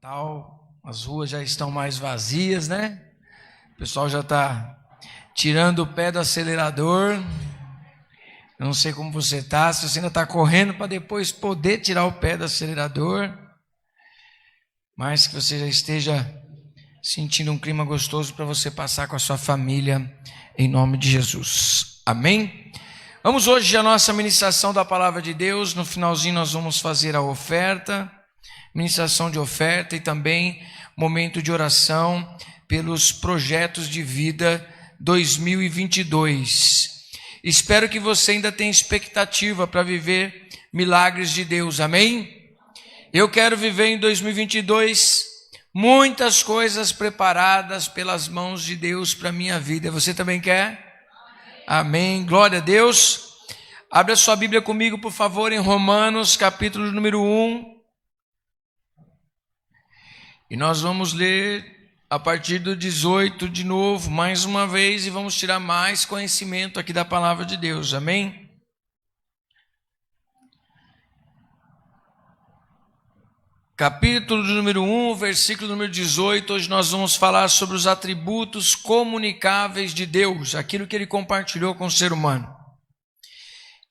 Natal, as ruas já estão mais vazias, né? O pessoal já está tirando o pé do acelerador. Eu não sei como você está, se você ainda está correndo para depois poder tirar o pé do acelerador, mas que você já esteja sentindo um clima gostoso para você passar com a sua família, em nome de Jesus. Amém? Vamos hoje à nossa ministração da palavra de Deus. No finalzinho nós vamos fazer a oferta, ministração de oferta e também momento de oração pelos projetos de vida 2022. Espero que você ainda tenha expectativa para viver milagres de Deus, amém? Eu quero viver em 2022 muitas coisas preparadas pelas mãos de Deus para a minha vida. Você também quer? Amém. Glória a Deus. Abra sua Bíblia comigo, por favor, em Romanos, capítulo número 1. E nós vamos ler a partir do 18 de novo, mais uma vez, e vamos tirar mais conhecimento aqui da palavra de Deus. Amém? Capítulo número 1, versículo número 18. Hoje nós vamos falar sobre os atributos comunicáveis de Deus, aquilo que ele compartilhou com o ser humano.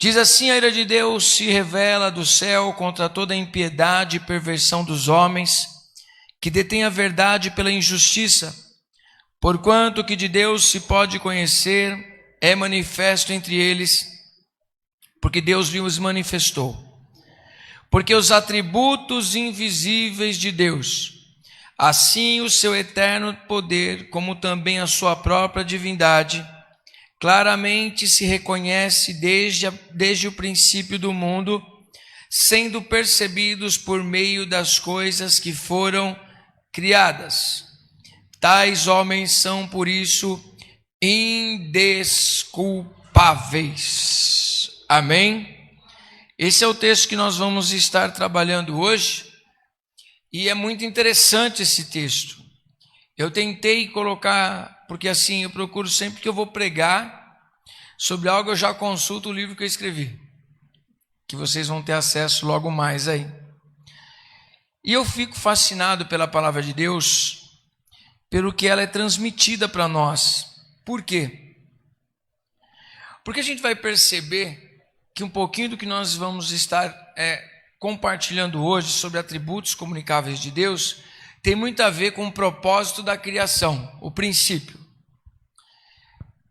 Diz assim: a ira de Deus se revela do céu contra toda a impiedade e perversão dos homens, que detém a verdade pela injustiça, porquanto que de Deus se pode conhecer é manifesto entre eles, porque Deus lhes manifestou. Porque os atributos invisíveis de Deus, assim o seu eterno poder, como também a sua própria divindade, claramente se reconhece desde o princípio do mundo, sendo percebidos por meio das coisas que foram criadas. Tais homens são, por isso, indesculpáveis. Amém? Esse é o texto que nós vamos estar trabalhando hoje, e é muito interessante esse texto. Eu tentei colocar, porque assim, eu procuro sempre que eu vou pregar sobre algo, eu já consulto o livro que eu escrevi, que vocês vão ter acesso logo mais aí. E eu fico fascinado pela palavra de Deus, pelo que ela é transmitida para nós. Por quê? Porque a gente vai perceber que um pouquinho do que nós vamos estar compartilhando hoje sobre atributos comunicáveis de Deus tem muito a ver com o propósito da criação, o princípio.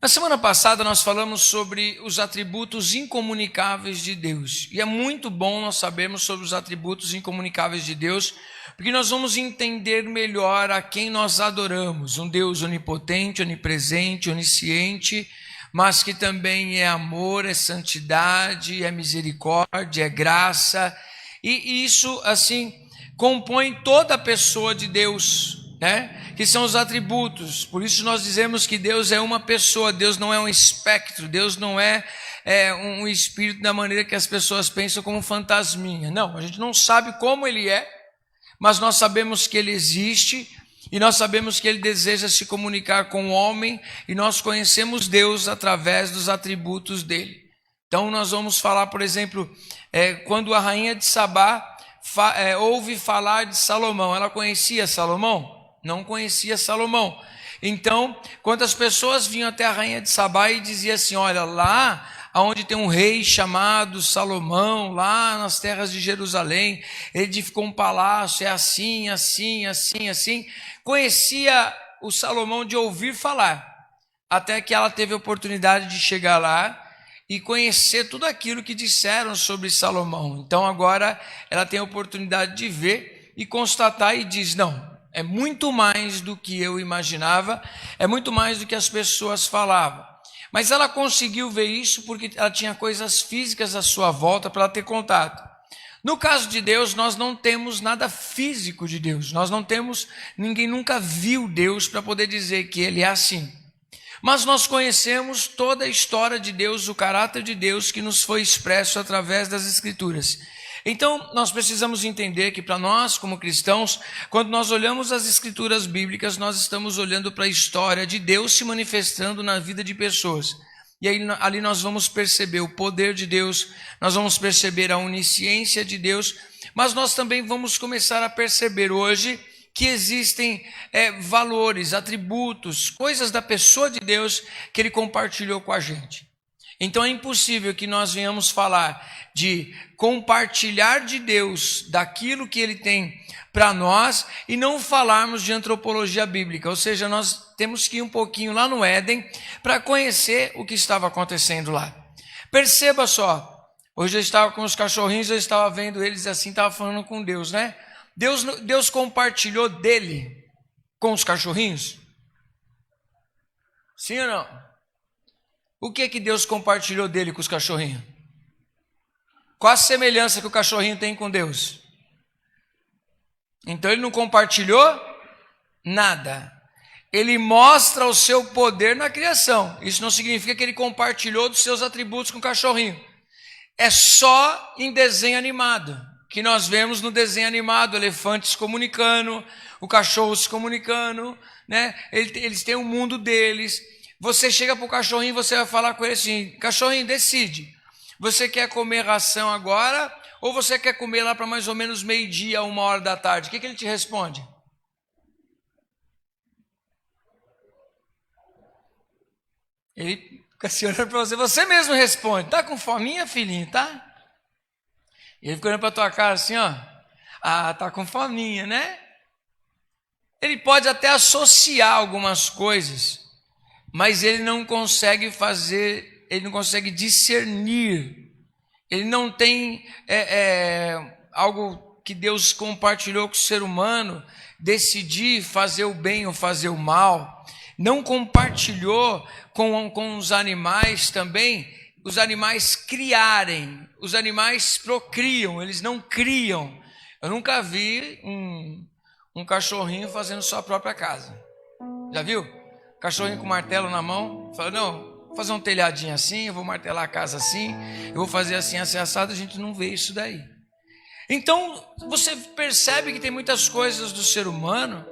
Na semana passada nós falamos sobre os atributos incomunicáveis de Deus, e é muito bom nós sabermos sobre os atributos incomunicáveis de Deus, porque nós vamos entender melhor a quem nós adoramos, um Deus onipotente, onipresente, onisciente, mas que também é amor, é santidade, é misericórdia, é graça, e isso assim compõe toda a pessoa de Deus, né? Que são os atributos. Por isso nós dizemos que Deus é uma pessoa, Deus não é um espectro, Deus não é um espírito da maneira que as pessoas pensam, como um fantasminha. Não, a gente não sabe como ele é, mas nós sabemos que ele existe, e nós sabemos que ele deseja se comunicar com o homem, e nós conhecemos Deus através dos atributos dele. Então nós vamos falar, por exemplo, quando a rainha de Sabá ouve falar de Salomão, ela conhecia Salomão? Não conhecia Salomão. Então, quantas pessoas vinham até a rainha de Sabá e diziam assim: olha, lá onde tem um rei chamado Salomão, lá nas terras de Jerusalém, ele edificou um palácio, é assim, assim, assim, assim. Conhecia o Salomão de ouvir falar, até que ela teve a oportunidade de chegar lá e conhecer tudo aquilo que disseram sobre Salomão. Então agora ela tem a oportunidade de ver e constatar, e diz: não, é muito mais do que eu imaginava, é muito mais do que as pessoas falavam. Mas ela conseguiu ver isso porque ela tinha coisas físicas à sua volta para ela ter contato. No caso de Deus, nós não temos nada físico de Deus. Nós não temos, ninguém nunca viu Deus para poder dizer que ele é assim. Mas nós conhecemos toda a história de Deus, o caráter de Deus que nos foi expresso através das Escrituras. Então, nós precisamos entender que para nós, como cristãos, quando nós olhamos as Escrituras bíblicas, nós estamos olhando para a história de Deus se manifestando na vida de pessoas. E aí, ali nós vamos perceber o poder de Deus, nós vamos perceber a onisciência de Deus, mas nós também vamos começar a perceber hoje que existem valores, atributos, coisas da pessoa de Deus que Ele compartilhou com a gente. Então é impossível que nós venhamos falar de compartilhar de Deus daquilo que Ele tem para nós e não falarmos de antropologia bíblica, ou seja, nós temos que ir um pouquinho lá no Éden para conhecer o que estava acontecendo lá. Perceba só, hoje eu estava com os cachorrinhos, eu estava vendo eles assim, estava falando com Deus, né? Deus compartilhou dele com os cachorrinhos? Sim ou não? O que Deus compartilhou dele com os cachorrinhos? Qual a semelhança que o cachorrinho tem com Deus? Então ele não compartilhou nada. Ele mostra o seu poder na criação. Isso não significa que ele compartilhou dos seus atributos com o cachorrinho. É só em desenho animado, que nós vemos no desenho animado, elefantes se comunicando, o cachorro se comunicando, né? Eles têm um mundo deles. Você chega para o cachorrinho e você vai falar com ele assim: cachorrinho, decide, você quer comer ração agora ou você quer comer lá para mais ou menos meio-dia, 1h da tarde? O que ele te responde? Ele fica se olhando para você mesmo responde: tá com fominha, filhinho, tá? E ele fica olhando para a tua cara assim, ó: ah, tá com fominha, né? Ele pode até associar algumas coisas, mas ele não consegue fazer, ele não consegue discernir, ele não tem algo que Deus compartilhou com o ser humano, decidir fazer o bem ou fazer o mal. Não compartilhou com os animais também, os animais criarem, os animais procriam, eles não criam. Eu nunca vi um cachorrinho fazendo sua própria casa. Já viu? Cachorrinho com martelo na mão, fala: não, vou fazer um telhadinho assim, eu vou martelar a casa assim, eu vou fazer assim, assim, assado. A gente não vê isso daí. Então, você percebe que tem muitas coisas do ser humano,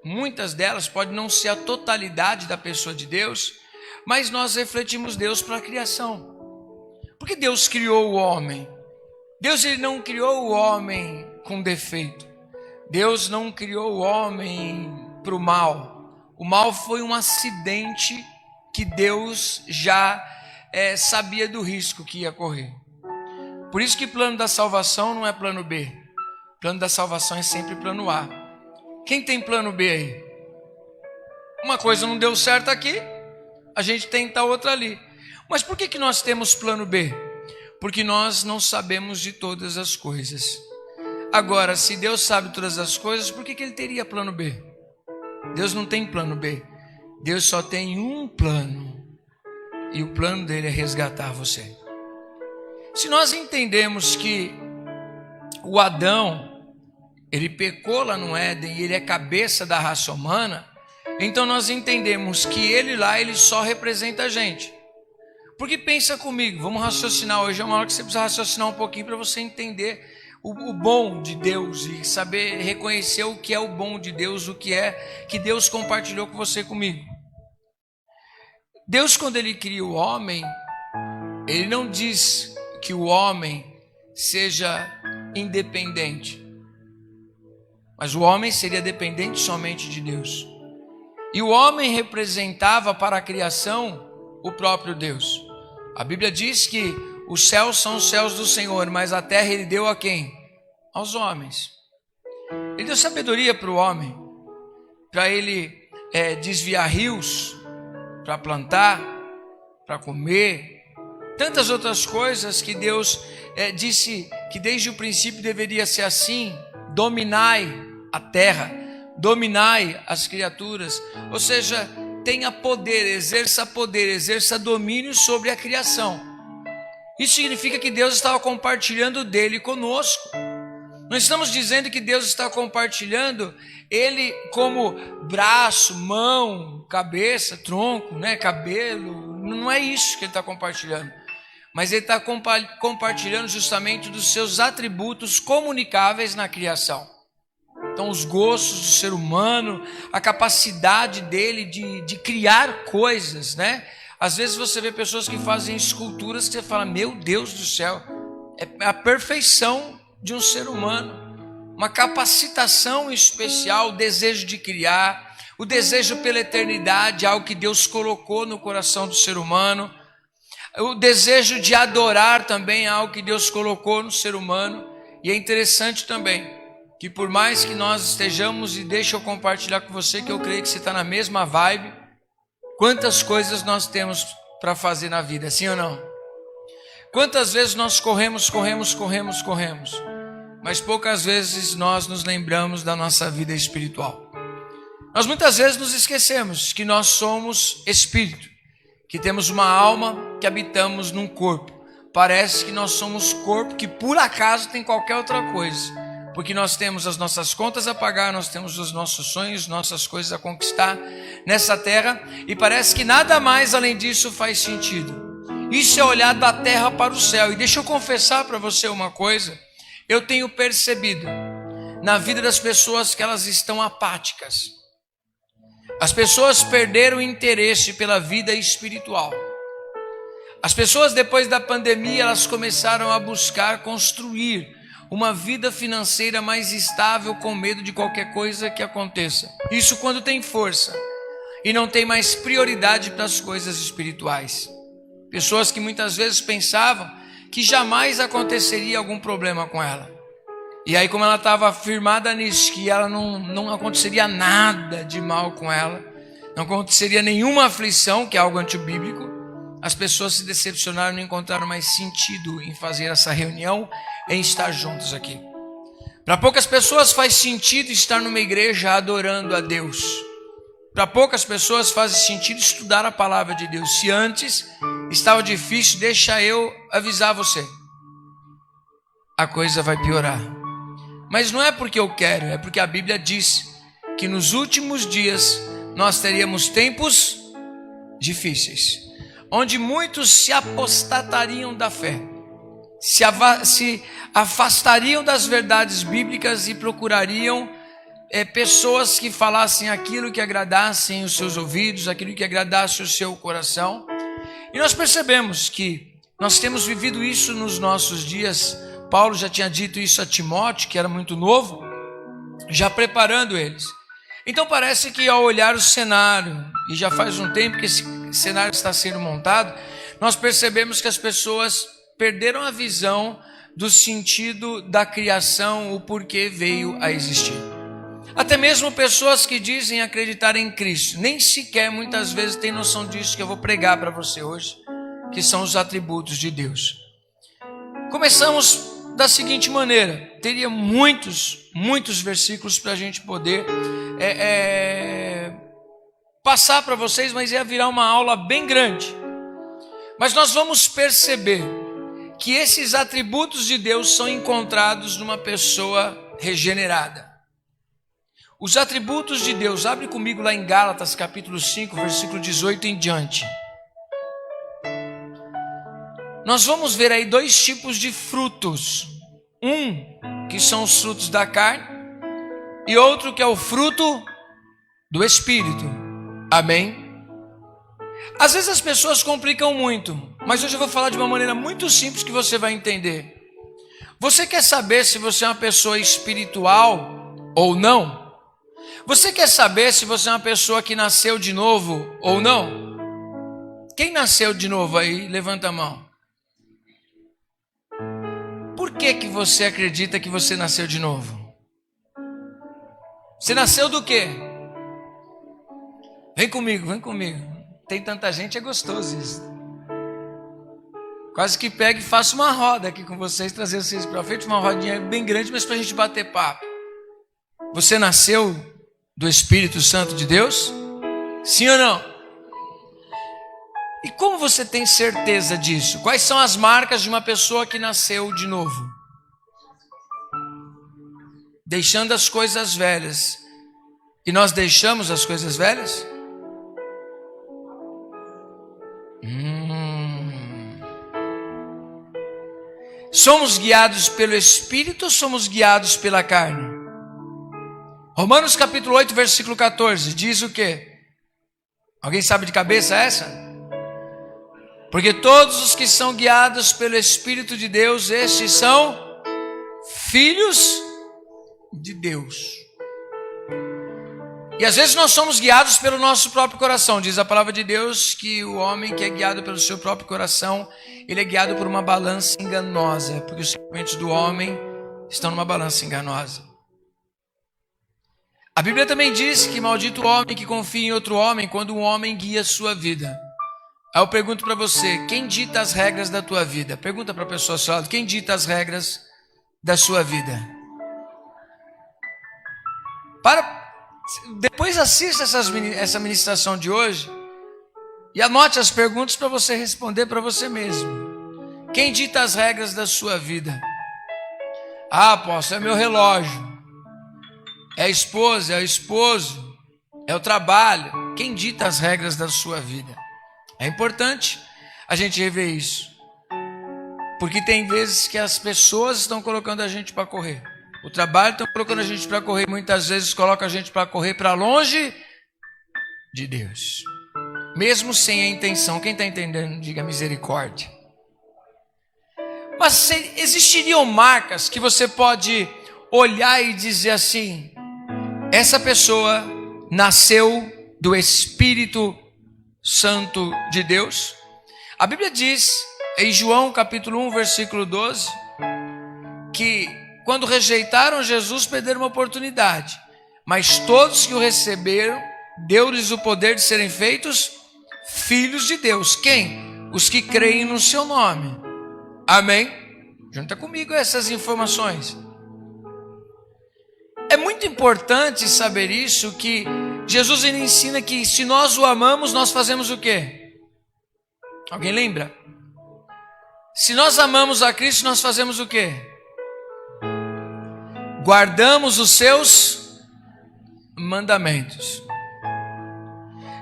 muitas delas podem não ser a totalidade da pessoa de Deus, mas nós refletimos Deus para a criação. Porque Deus criou o homem. Deus ele não criou o homem com defeito. Deus não criou o homem para o mal. O mal foi um acidente que Deus já sabia do risco que ia correr. Por isso que plano da salvação não é plano B. Plano da salvação é sempre plano A. Quem tem plano B aí? Uma coisa não deu certo aqui, a gente tenta outra ali. Mas por que nós temos plano B? Porque nós não sabemos de todas as coisas. Agora, se Deus sabe todas as coisas, por que Ele teria plano B? Deus não tem plano B. Deus só tem um plano. E o plano dele é resgatar você. Se nós entendemos que o Adão, ele pecou lá no Éden e ele é cabeça da raça humana, então nós entendemos que ele lá, ele só representa a gente. Porque pensa comigo, vamos raciocinar hoje, é uma hora que você precisa raciocinar um pouquinho para você entender o bom de Deus e saber reconhecer o que é o bom de Deus, o que é que Deus compartilhou com você comigo. Deus, quando ele cria o homem, ele não diz que o homem seja independente, mas o homem seria dependente somente de Deus. E o homem representava para a criação o próprio Deus. A Bíblia diz que os céus são os céus do Senhor, mas a terra ele deu a quem? Aos homens. Ele deu sabedoria para o homem, para ele desviar rios, para plantar, para comer, tantas outras coisas que Deus disse que desde o princípio deveria ser assim: dominai a terra, dominai as criaturas, ou seja, tenha poder, exerça domínio sobre a criação. Isso significa que Deus estava compartilhando dele conosco. Não estamos dizendo que Deus está compartilhando ele como braço, mão, cabeça, tronco, né, cabelo. Não é isso que ele está compartilhando. Mas ele está compartilhando justamente dos seus atributos comunicáveis na criação. Então, os gostos do ser humano, a capacidade dele de criar coisas, né? Às vezes você vê pessoas que fazem esculturas que você fala: meu Deus do céu, é a perfeição de um ser humano. uma capacitação especial, o desejo de criar, o desejo pela eternidade, algo que Deus colocou no coração do ser humano, o desejo de adorar também, algo que Deus colocou no ser humano. E é interessante também que por mais que nós estejamos, e deixa eu compartilhar com você que eu creio que você está na mesma vibe, quantas coisas nós temos para fazer na vida, sim ou não? Quantas vezes nós corremos, mas poucas vezes nós nos lembramos da nossa vida espiritual. Nós muitas vezes nos esquecemos que nós somos espírito, que temos uma alma, que habitamos num corpo. Parece que nós somos corpo que por acaso tem qualquer outra coisa, porque nós temos as nossas contas a pagar, nós temos os nossos sonhos, nossas coisas a conquistar nessa terra, e parece que nada mais além disso faz sentido. Isso é olhar da terra para o céu. E deixa eu confessar para você uma coisa, eu tenho percebido na vida das pessoas que elas estão apáticas. As pessoas perderam o interesse pela vida espiritual. As pessoas depois da pandemia, elas começaram a buscar construir uma vida financeira mais estável, com medo de qualquer coisa que aconteça. Isso quando tem força e não tem mais prioridade para as coisas espirituais. Pessoas que muitas vezes pensavam que jamais aconteceria algum problema com ela. E aí, como ela estava firmada nisso, que ela não aconteceria nada de mal com ela, não aconteceria nenhuma aflição, que é algo antibíblico, as pessoas se decepcionaram e não encontraram mais sentido em fazer essa reunião, em estar juntos aqui. Para poucas pessoas faz sentido estar numa igreja adorando a Deus. Para poucas pessoas faz sentido estudar a palavra de Deus. Se antes estava difícil, deixa eu avisar você, a coisa vai piorar. Mas não é porque eu quero, é porque a Bíblia diz que nos últimos dias nós teríamos tempos difíceis, onde muitos se apostatariam da fé, se afastariam das verdades bíblicas e procurariam pessoas que falassem aquilo que agradassem os seus ouvidos, aquilo que agradasse o seu coração. E nós percebemos que nós temos vivido isso nos nossos dias. Paulo já tinha dito isso a Timóteo, que era muito novo, já preparando eles. Então parece que ao olhar o cenário, e já faz um tempo que esse cenário está sendo montado, nós percebemos que as pessoas perderam a visão do sentido da criação, o porquê veio a existir. Até mesmo pessoas que dizem acreditar em Cristo, nem sequer muitas vezes têm noção disso que eu vou pregar para você hoje, que são os atributos de Deus. Começamos da seguinte maneira, teria muitos versículos para a gente poder passar para vocês, mas ia virar uma aula bem grande. Mas nós vamos perceber que esses atributos de Deus são encontrados numa pessoa regenerada. Os atributos de Deus, abre comigo lá em Gálatas capítulo 5, versículo 18 em diante. Nós vamos ver aí dois tipos de frutos. Um, que são os frutos da carne, e outro que é o fruto do Espírito. Amém? Às vezes as pessoas complicam muito, mas hoje eu vou falar de uma maneira muito simples que você vai entender. Você quer saber se você é uma pessoa espiritual ou não? Você quer saber se você é uma pessoa que nasceu de novo ou não? Quem nasceu de novo aí? Levanta a mão. Por que você acredita que você nasceu de novo? Você nasceu do quê? Vem comigo. Tem tanta gente, é gostoso isso. Quase que pego e faço uma roda aqui com vocês, trazer vocês para frente, uma rodinha bem grande, mas para a gente bater papo. Você nasceu do Espírito Santo de Deus? Sim ou não? E como você tem certeza disso? Quais são as marcas de uma pessoa que nasceu de novo? Deixando as coisas velhas. E nós deixamos as coisas velhas? Somos guiados pelo Espírito ou somos guiados pela carne? Romanos capítulo 8, versículo 14, diz o quê? Alguém sabe de cabeça essa? Porque todos os que são guiados pelo Espírito de Deus, estes são filhos de Deus. E às vezes nós somos guiados pelo nosso próprio coração. Diz a palavra de Deus que o homem que é guiado pelo seu próprio coração, ele é guiado por uma balança enganosa, porque os sentimentos do homem estão numa balança enganosa. A Bíblia também diz que maldito o homem que confia em outro homem quando um homem guia a sua vida. Aí eu pergunto para você, quem dita as regras da tua vida? Pergunta para a pessoa ao seu lado, quem dita as regras da sua vida? Depois assista essa ministração de hoje e anote as perguntas para você responder para você mesmo. Quem dita as regras da sua vida? Ah, apóstolo, é meu relógio, é a esposa, é o esposo, é o trabalho. Quem dita as regras da sua vida? É importante a gente rever isso, porque tem vezes que as pessoas estão colocando a gente para correr. O trabalho está colocando a gente para correr, muitas vezes coloca a gente para correr para longe de Deus, mesmo sem a intenção. Quem está entendendo, diga misericórdia. Mas existiriam marcas que você pode olhar e dizer assim: essa pessoa nasceu do Espírito Santo de Deus? A Bíblia diz em João capítulo 1, versículo 12, que quando rejeitaram Jesus, perderam uma oportunidade, mas todos que o receberam, deu-lhes o poder de serem feitos filhos de Deus. Quem? Os que creem no seu nome. Amém? Junta comigo essas informações. É muito importante saber isso, que Jesus ele ensina que se nós o amamos, nós fazemos o quê? Alguém lembra? Se nós amamos a Cristo, nós fazemos o quê? Guardamos os seus mandamentos.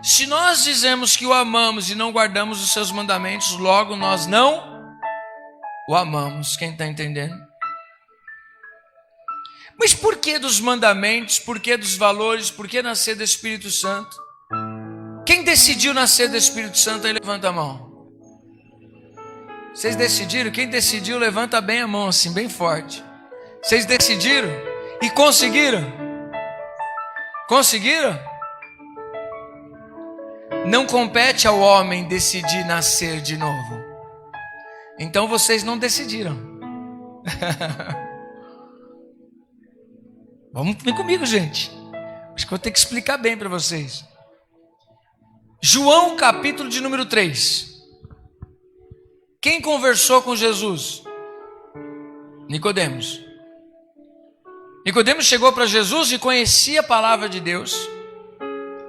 Se nós dizemos que o amamos e não guardamos os seus mandamentos, logo nós não o amamos. Quem está entendendo? Mas por que dos mandamentos? Por que dos valores? Por que nascer do Espírito Santo? Quem decidiu nascer do Espírito Santo aí levanta a mão. Vocês decidiram? Quem decidiu levanta bem a mão assim, bem forte. Vocês decidiram? E conseguiram? Conseguiram? Não compete ao homem decidir nascer de novo. Então vocês não decidiram. Vamos vir comigo, gente. Acho que eu vou ter que explicar bem para vocês. João capítulo de número 3. Quem conversou com Jesus? Nicodemos. Nicodemos chegou para Jesus e conhecia a palavra de Deus,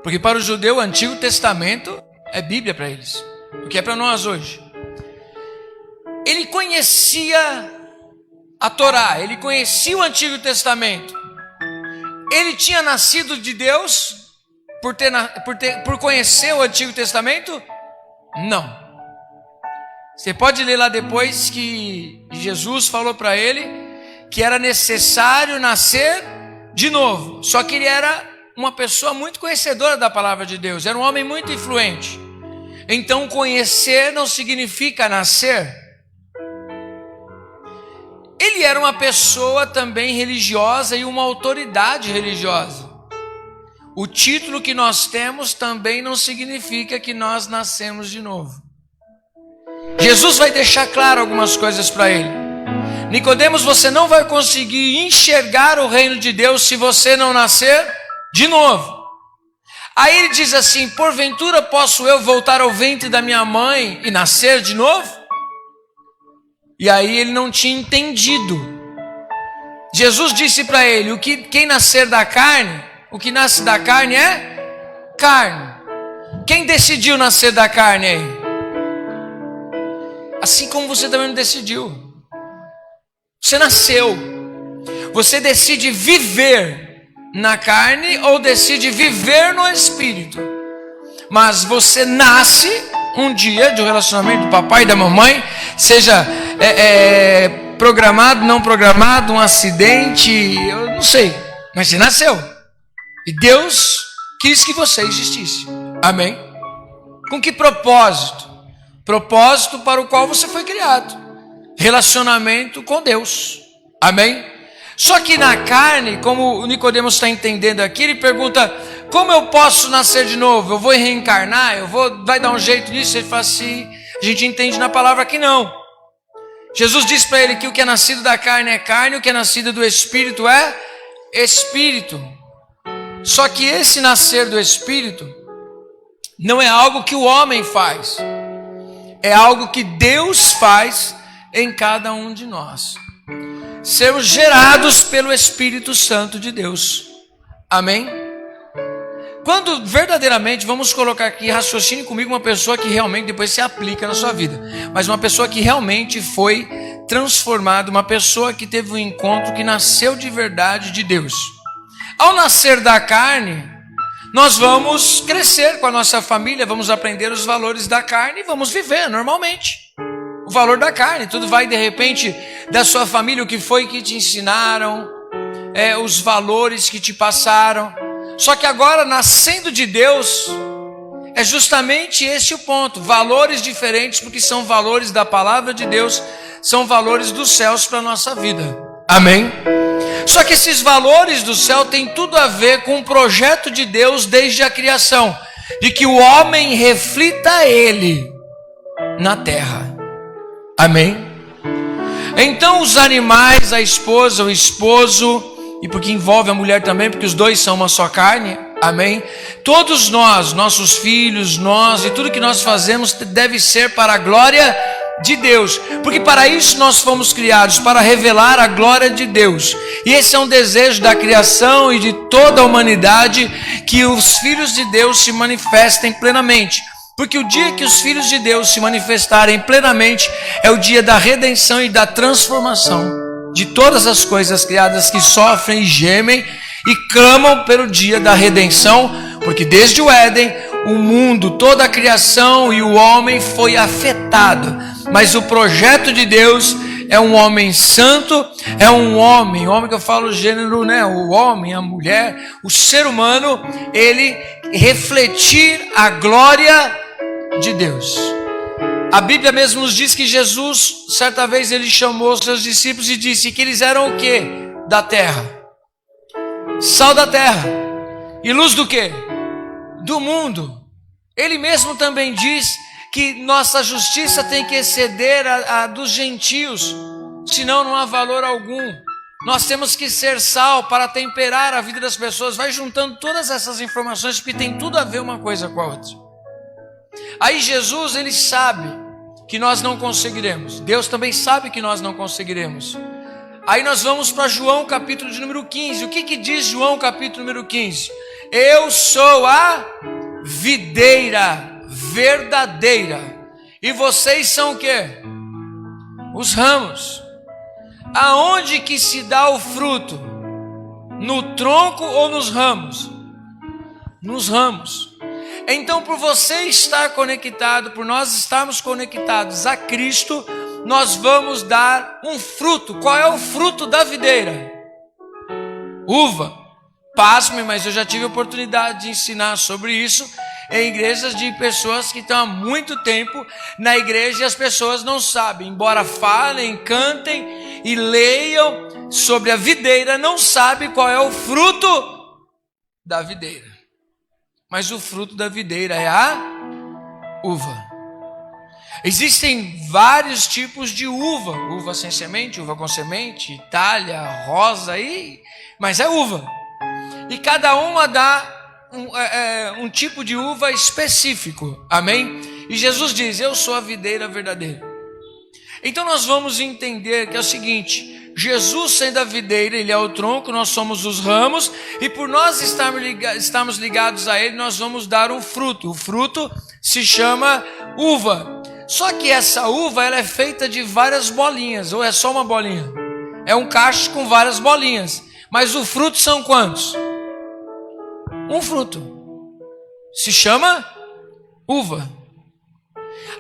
porque para o judeu o Antigo Testamento é Bíblia para eles, o que é para nós hoje. Ele conhecia a Torá, ele conhecia o Antigo Testamento. Ele tinha nascido de Deus por conhecer o Antigo Testamento? Não. Você pode ler lá depois que Jesus falou para ele que era necessário nascer de novo. Só que ele era uma pessoa muito conhecedora da palavra de Deus, era um homem muito influente. Então conhecer não significa nascer. Ele era uma pessoa também religiosa e uma autoridade religiosa. O título que nós temos também não significa que nós nascemos de novo. Jesus vai deixar claro algumas coisas para ele. Nicodemos, você não vai conseguir enxergar o reino de Deus se você não nascer de novo. Aí ele diz assim: porventura posso eu voltar ao ventre da minha mãe e nascer de novo? E aí ele não tinha entendido. Jesus disse para ele: quem nascer da carne, o que nasce da carne é carne. Quem decidiu nascer da carne aí? Assim como você também não decidiu. Você nasceu. Você decide viver na carne ou decide viver no Espírito. Mas você nasce um dia de um relacionamento do papai e da mamãe, seja programado, não programado, um acidente, eu não sei, mas você nasceu. E Deus quis que você existisse. Amém? Com que propósito? Propósito para o qual você foi criado. Relacionamento com Deus. Amém? Só que na carne, como o Nicodemos está entendendo aqui, ele pergunta: como eu posso nascer de novo? Eu vou reencarnar? Vai dar um jeito nisso? Ele fala assim, a gente entende na palavra que não. Jesus diz para ele que o que é nascido da carne é carne, o que é nascido do Espírito é Espírito. Só que esse nascer do Espírito não é algo que o homem faz, é algo que Deus faz em cada um de nós. Sermos gerados pelo Espírito Santo de Deus. Amém? Quando verdadeiramente, vamos colocar aqui, raciocine comigo, uma pessoa que realmente depois se aplica na sua vida, mas uma pessoa que realmente foi transformada, uma pessoa que teve um encontro, que nasceu de verdade de Deus. Ao nascer da carne, nós vamos crescer com a nossa família, vamos aprender os valores da carne e vamos viver normalmente. O valor da carne, tudo vai de repente da sua família, o que foi que te ensinaram, os valores que te passaram. Só que agora, nascendo de Deus, é justamente esse o ponto. Valores diferentes, porque são valores da palavra de Deus, são valores dos céus para a nossa vida. Amém? Só que esses valores do céu têm tudo a ver com o projeto de Deus desde a criação, de que o homem reflita Ele na terra. Amém? Então os animais, a esposa, o esposo, e porque envolve a mulher também, porque os dois são uma só carne, amém? Todos nós, nossos filhos, nós e tudo que nós fazemos deve ser para a glória de Deus, porque para isso nós fomos criados, para revelar a glória de Deus. E esse é um desejo da criação e de toda a humanidade, que os filhos de Deus se manifestem plenamente. Porque o dia que os filhos de Deus se manifestarem plenamente é o dia da redenção e da transformação de todas as coisas criadas que sofrem e gemem e clamam pelo dia da redenção, porque desde o Éden, o mundo, toda a criação e o homem foi afetado, mas o projeto de Deus é um homem santo, é um homem que eu falo gênero, né? O homem, a mulher, o ser humano, ele refletir a glória de Deus. A Bíblia mesmo nos diz que Jesus, certa vez, ele chamou os seus discípulos e disse que eles eram o quê? Da terra. Sal da terra. E luz do quê? Do mundo. Ele mesmo também diz que nossa justiça tem que exceder a dos gentios, senão não há valor algum. Nós temos que ser sal para temperar a vida das pessoas. Vai juntando todas essas informações, porque tem tudo a ver uma coisa com a outra. Aí Jesus, ele sabe que nós não conseguiremos. Deus também sabe que nós não conseguiremos. Aí nós vamos para João capítulo de número 15. O que diz João capítulo número 15? Eu sou a videira verdadeira. E vocês são o quê? Os ramos. Aonde que se dá o fruto? No tronco ou nos ramos? Nos ramos. Então, por você estar conectado, por nós estarmos conectados a Cristo, nós vamos dar um fruto. Qual é o fruto da videira? Uva. Pasme, mas eu já tive a oportunidade de ensinar sobre isso em igrejas de pessoas que estão há muito tempo na igreja e as pessoas não sabem. Embora falem, cantem e leiam sobre a videira, não sabem qual é o fruto da videira. Mas o fruto da videira é a uva. Existem vários tipos de uva. Uva sem semente, uva com semente, Itália, rosa, mas é uva. E cada uma dá um tipo de uva específico. Amém? E Jesus diz, eu sou a videira verdadeira. Então nós vamos entender que é o seguinte, Jesus sendo a videira, ele é o tronco, nós somos os ramos, e por nós estarmos ligados a ele, nós vamos dar um fruto. O fruto se chama uva. Só que essa uva, ela é feita de várias bolinhas, ou é só uma bolinha? É um cacho com várias bolinhas. Mas o fruto são quantos? Um fruto. Se chama uva.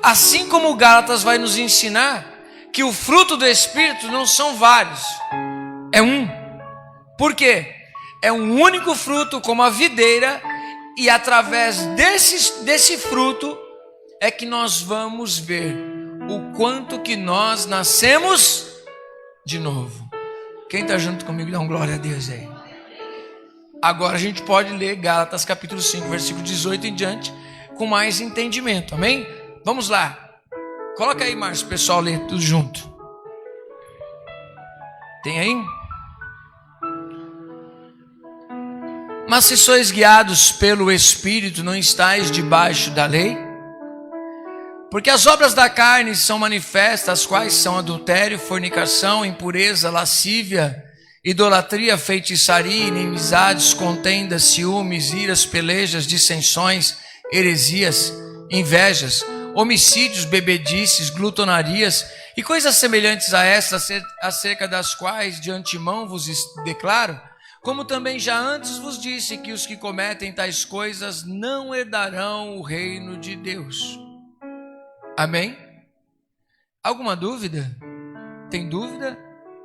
Assim como o Gálatas vai nos ensinar que o fruto do Espírito não são vários, é um. Por quê? É um único fruto como a videira, e através desse fruto é que nós vamos ver o quanto que nós nascemos de novo. Quem está junto comigo, dá um glória a Deus aí. Agora a gente pode ler Gálatas capítulo 5, versículo 18 em diante, com mais entendimento, amém? Vamos lá. Coloca aí, Márcio, o pessoal lê tudo junto. Tem aí? Mas se sois guiados pelo Espírito, não estáis debaixo da lei? Porque as obras da carne são manifestas, as quais são adultério, fornicação, impureza, lascívia, idolatria, feitiçaria, inimizades, contendas, ciúmes, iras, pelejas, dissensões, heresias, invejas, homicídios, bebedices, glutonarias e coisas semelhantes a estas, acerca das quais de antemão vos declaro, como também já antes vos disse, que os que cometem tais coisas não herdarão o reino de Deus. Amém? Alguma dúvida? Tem dúvida?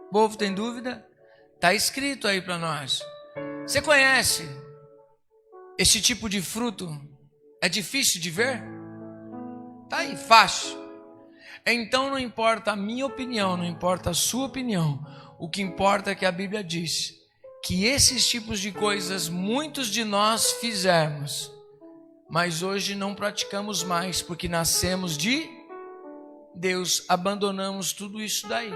O povo tem dúvida? Está escrito aí para nós. Você conhece esse tipo de fruto? É difícil de ver? Está aí, fácil. Então não importa a minha opinião, não importa a sua opinião. O que importa é que a Bíblia diz que esses tipos de coisas muitos de nós fizemos, mas hoje não praticamos mais, porque nascemos de Deus, abandonamos tudo isso daí.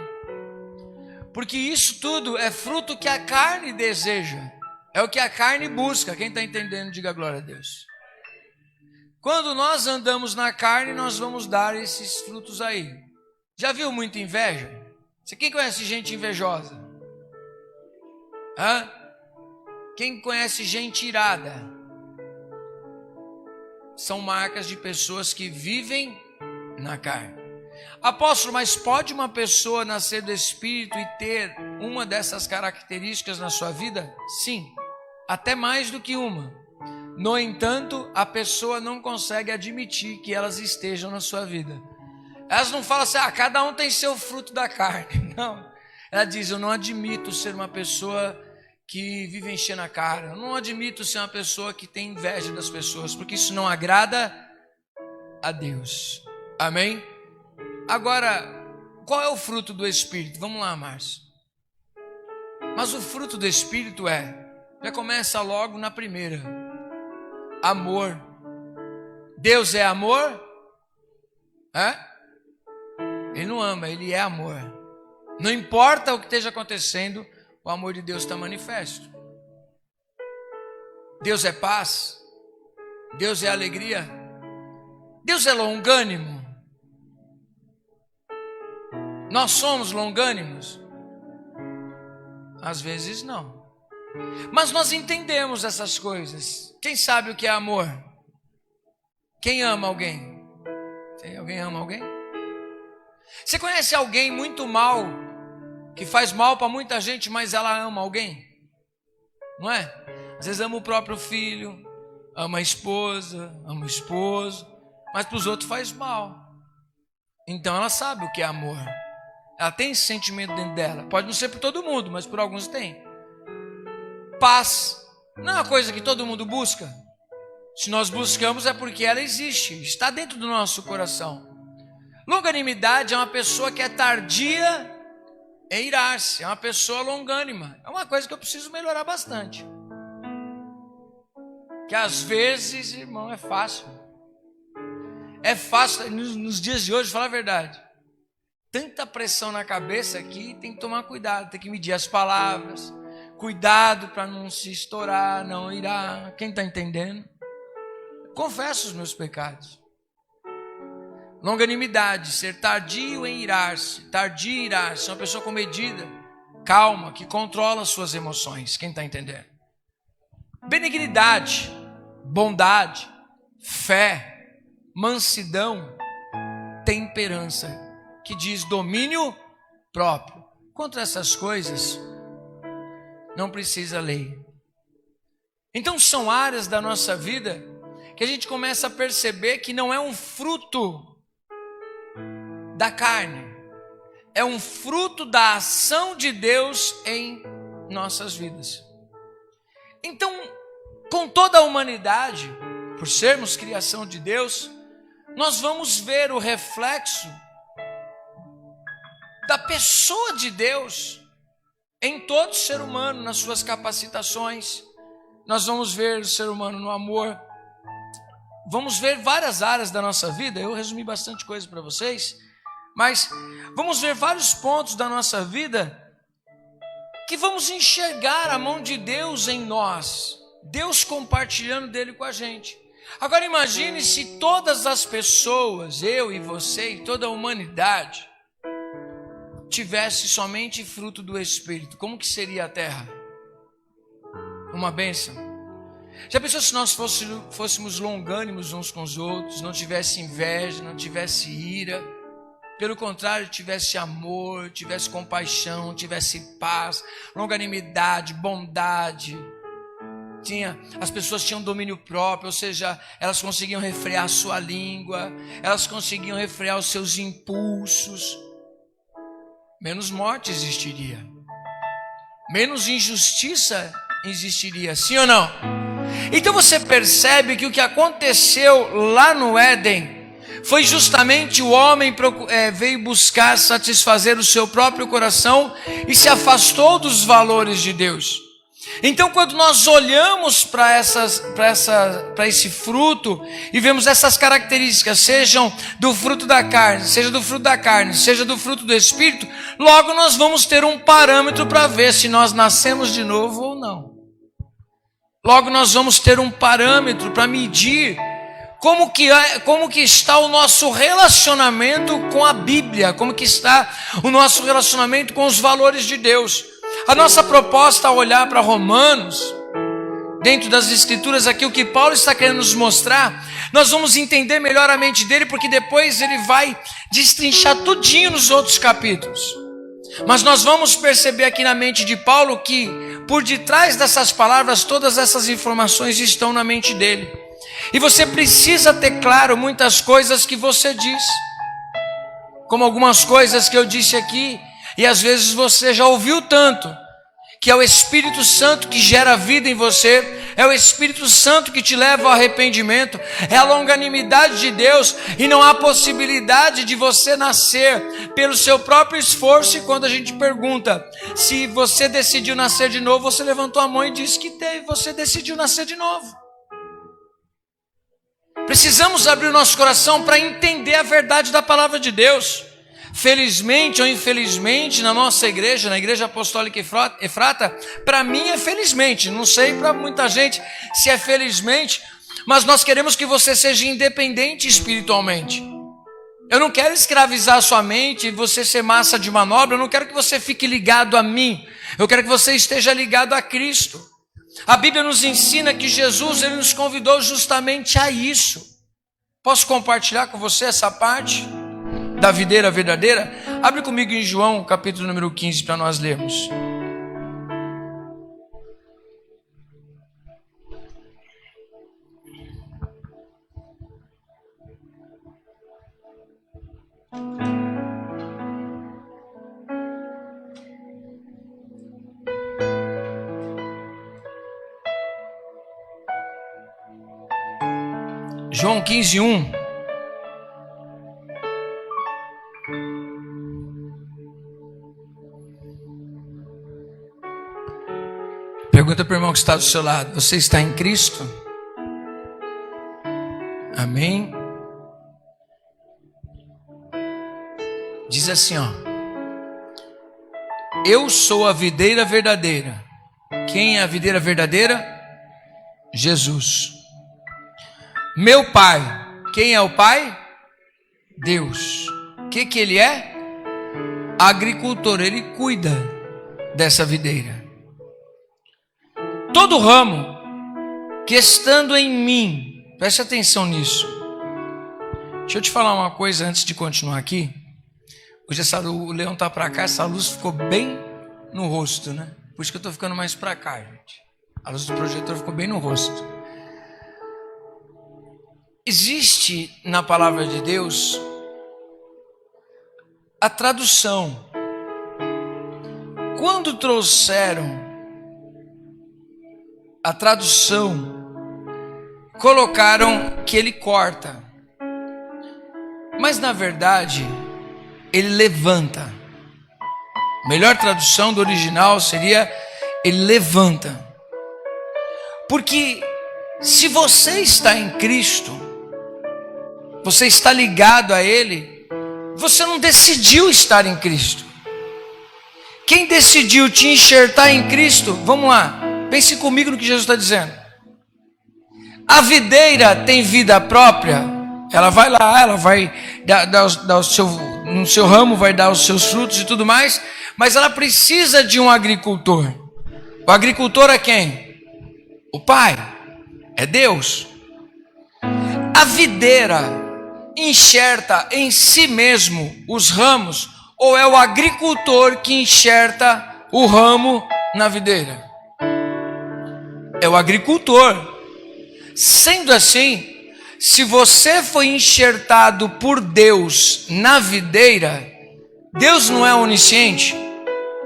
Porque isso tudo é fruto que a carne deseja, é o que a carne busca. Quem está entendendo, diga glória a Deus. Quando nós andamos na carne, nós vamos dar esses frutos aí. Já viu muita inveja? Você quem conhece gente invejosa? Hã? Quem conhece gente irada? São marcas de pessoas que vivem na carne. Apóstolo, mas pode uma pessoa nascer do Espírito e ter uma dessas características na sua vida? Sim, até mais do que uma. No entanto, a pessoa não consegue admitir que elas estejam na sua vida. Elas não falam assim, cada um tem seu fruto da carne. Não, ela diz, eu não admito ser uma pessoa que vive enchendo a cara. Eu não admito ser uma pessoa que tem inveja das pessoas, porque isso não agrada a Deus. Amém? Agora, qual é o fruto do Espírito? Vamos lá, Márcio. Mas o fruto do Espírito já começa logo na primeira. Amor. Deus é amor? Ele não ama, ele é amor. Não importa o que esteja acontecendo, o amor de Deus está manifesto. Deus é paz. Deus é alegria. Deus é longânimo. Nós somos longânimos? Às vezes não. Mas nós entendemos essas coisas. Quem sabe o que é amor? Quem ama alguém? Alguém ama alguém? Você conhece alguém muito mal, que faz mal para muita gente, mas ela ama alguém? Não é? Às vezes ama o próprio filho, ama a esposa, ama o esposo, mas para os outros faz mal. Então ela sabe o que é amor. Ela tem esse sentimento dentro dela. Pode não ser por todo mundo, mas por alguns tem. Paz não é uma coisa que todo mundo busca. Se nós buscamos é porque ela existe, está dentro do nosso coração. Longanimidade é uma pessoa que é tardia em irar-se, é uma pessoa longânima. É uma coisa que eu preciso melhorar bastante. Que às vezes, irmão, é fácil. É fácil, nos dias de hoje, falar a verdade. Tanta pressão na cabeça que tem que tomar cuidado, tem que medir as palavras. Cuidado para não se estourar, não irar. Quem está entendendo? Confesso os meus pecados. Longanimidade, ser tardio em irar-se. Tardio em irar-se, uma pessoa comedida, calma, que controla as suas emoções. Quem está entendendo? Benignidade, bondade, fé, mansidão, temperança, que diz domínio próprio. Contra essas coisas, não precisa lei. Então são áreas da nossa vida que a gente começa a perceber que não é um fruto da carne, é um fruto da ação de Deus em nossas vidas. Então, com toda a humanidade, por sermos criação de Deus, nós vamos ver o reflexo da pessoa de Deus em todo ser humano, nas suas capacitações. Nós vamos ver o ser humano no amor. Vamos ver várias áreas da nossa vida. Eu resumi bastante coisa para vocês, mas vamos ver vários pontos da nossa vida que vamos enxergar a mão de Deus em nós, Deus compartilhando dele com a gente. Agora imagine se todas as pessoas, eu e você e toda a humanidade, tivesse somente fruto do Espírito. Como que seria a terra? Uma bênção. Já pensou se nós fôssemos longânimos uns com os outros, não tivesse inveja, não tivesse ira, pelo contrário, tivesse amor, tivesse compaixão, tivesse paz, longanimidade, bondade. As pessoas tinham domínio próprio, ou seja, elas conseguiam refrear a sua língua, elas conseguiam refrear os seus impulsos. Menos morte existiria, menos injustiça existiria, sim ou não? Então você percebe que o que aconteceu lá no Éden foi justamente o homem veio buscar satisfazer o seu próprio coração e se afastou dos valores de Deus. Então, quando nós olhamos para esse fruto e vemos essas características, sejam do fruto da carne, seja do fruto do Espírito, logo nós vamos ter um parâmetro para ver se nós nascemos de novo ou não. Logo nós vamos ter um parâmetro para medir como que está o nosso relacionamento com a Bíblia, como que está o nosso relacionamento com os valores de Deus. A nossa proposta ao olhar para Romanos, dentro das Escrituras aqui, o que Paulo está querendo nos mostrar, nós vamos entender melhor a mente dele, porque depois ele vai destrinchar tudinho nos outros capítulos. Mas nós vamos perceber aqui na mente de Paulo que por detrás dessas palavras, todas essas informações estão na mente dele. E você precisa ter claro muitas coisas que você diz, como algumas coisas que eu disse aqui, e às vezes você já ouviu tanto, que é o Espírito Santo que gera vida em você, é o Espírito Santo que te leva ao arrependimento, é a longanimidade de Deus, e não há possibilidade de você nascer pelo seu próprio esforço. E quando a gente pergunta se você decidiu nascer de novo, você levantou a mão e disse que você decidiu nascer de novo. Precisamos abrir o nosso coração para entender a verdade da palavra de Deus. Felizmente ou infelizmente, na nossa igreja, na Igreja Apostólica Efrata, para mim é felizmente, não sei para muita gente se é felizmente, mas nós queremos que você seja independente espiritualmente. Eu não quero escravizar a sua mente e você ser massa de manobra, eu não quero que você fique ligado a mim, eu quero que você esteja ligado a Cristo. A Bíblia nos ensina que Jesus, ele nos convidou justamente a isso. Posso compartilhar com você essa parte da videira verdadeira? Abre comigo em João, capítulo número 15, para nós lermos. João 15, 1. Pergunta para o irmão que está do seu lado: você está em Cristo? Amém? Diz assim, ó: eu sou a videira verdadeira. Quem é a videira verdadeira? Jesus. Meu Pai. Quem é o Pai? Deus. O que ele é? Agricultor. Ele cuida dessa videira. Todo ramo que estando em mim, preste atenção nisso. Deixa eu te falar uma coisa antes de continuar aqui. Hoje o leão está para cá, essa luz ficou bem no rosto, né? Por isso que eu estou ficando mais para cá, gente. A luz do projetor ficou bem no rosto. Existe na palavra de Deus a tradução. Quando trouxeram a tradução, colocaram que ele corta, mas na verdade ele levanta. A melhor tradução do original seria: ele levanta. Porque se você está em Cristo, você está ligado a Ele, você não decidiu estar em Cristo. Quem decidiu te enxertar em Cristo, vamos lá, pense comigo no que Jesus está dizendo. A videira tem vida própria, ela vai lá, ela vai no seu ramo vai dar os seus frutos e tudo mais, mas ela precisa de um agricultor. O agricultor é quem? O Pai, é Deus. A videira enxerta em si mesmo os ramos, ou é o agricultor que enxerta o ramo na videira? É o agricultor. Sendo assim, se você foi enxertado por Deus na videira, Deus não é onisciente?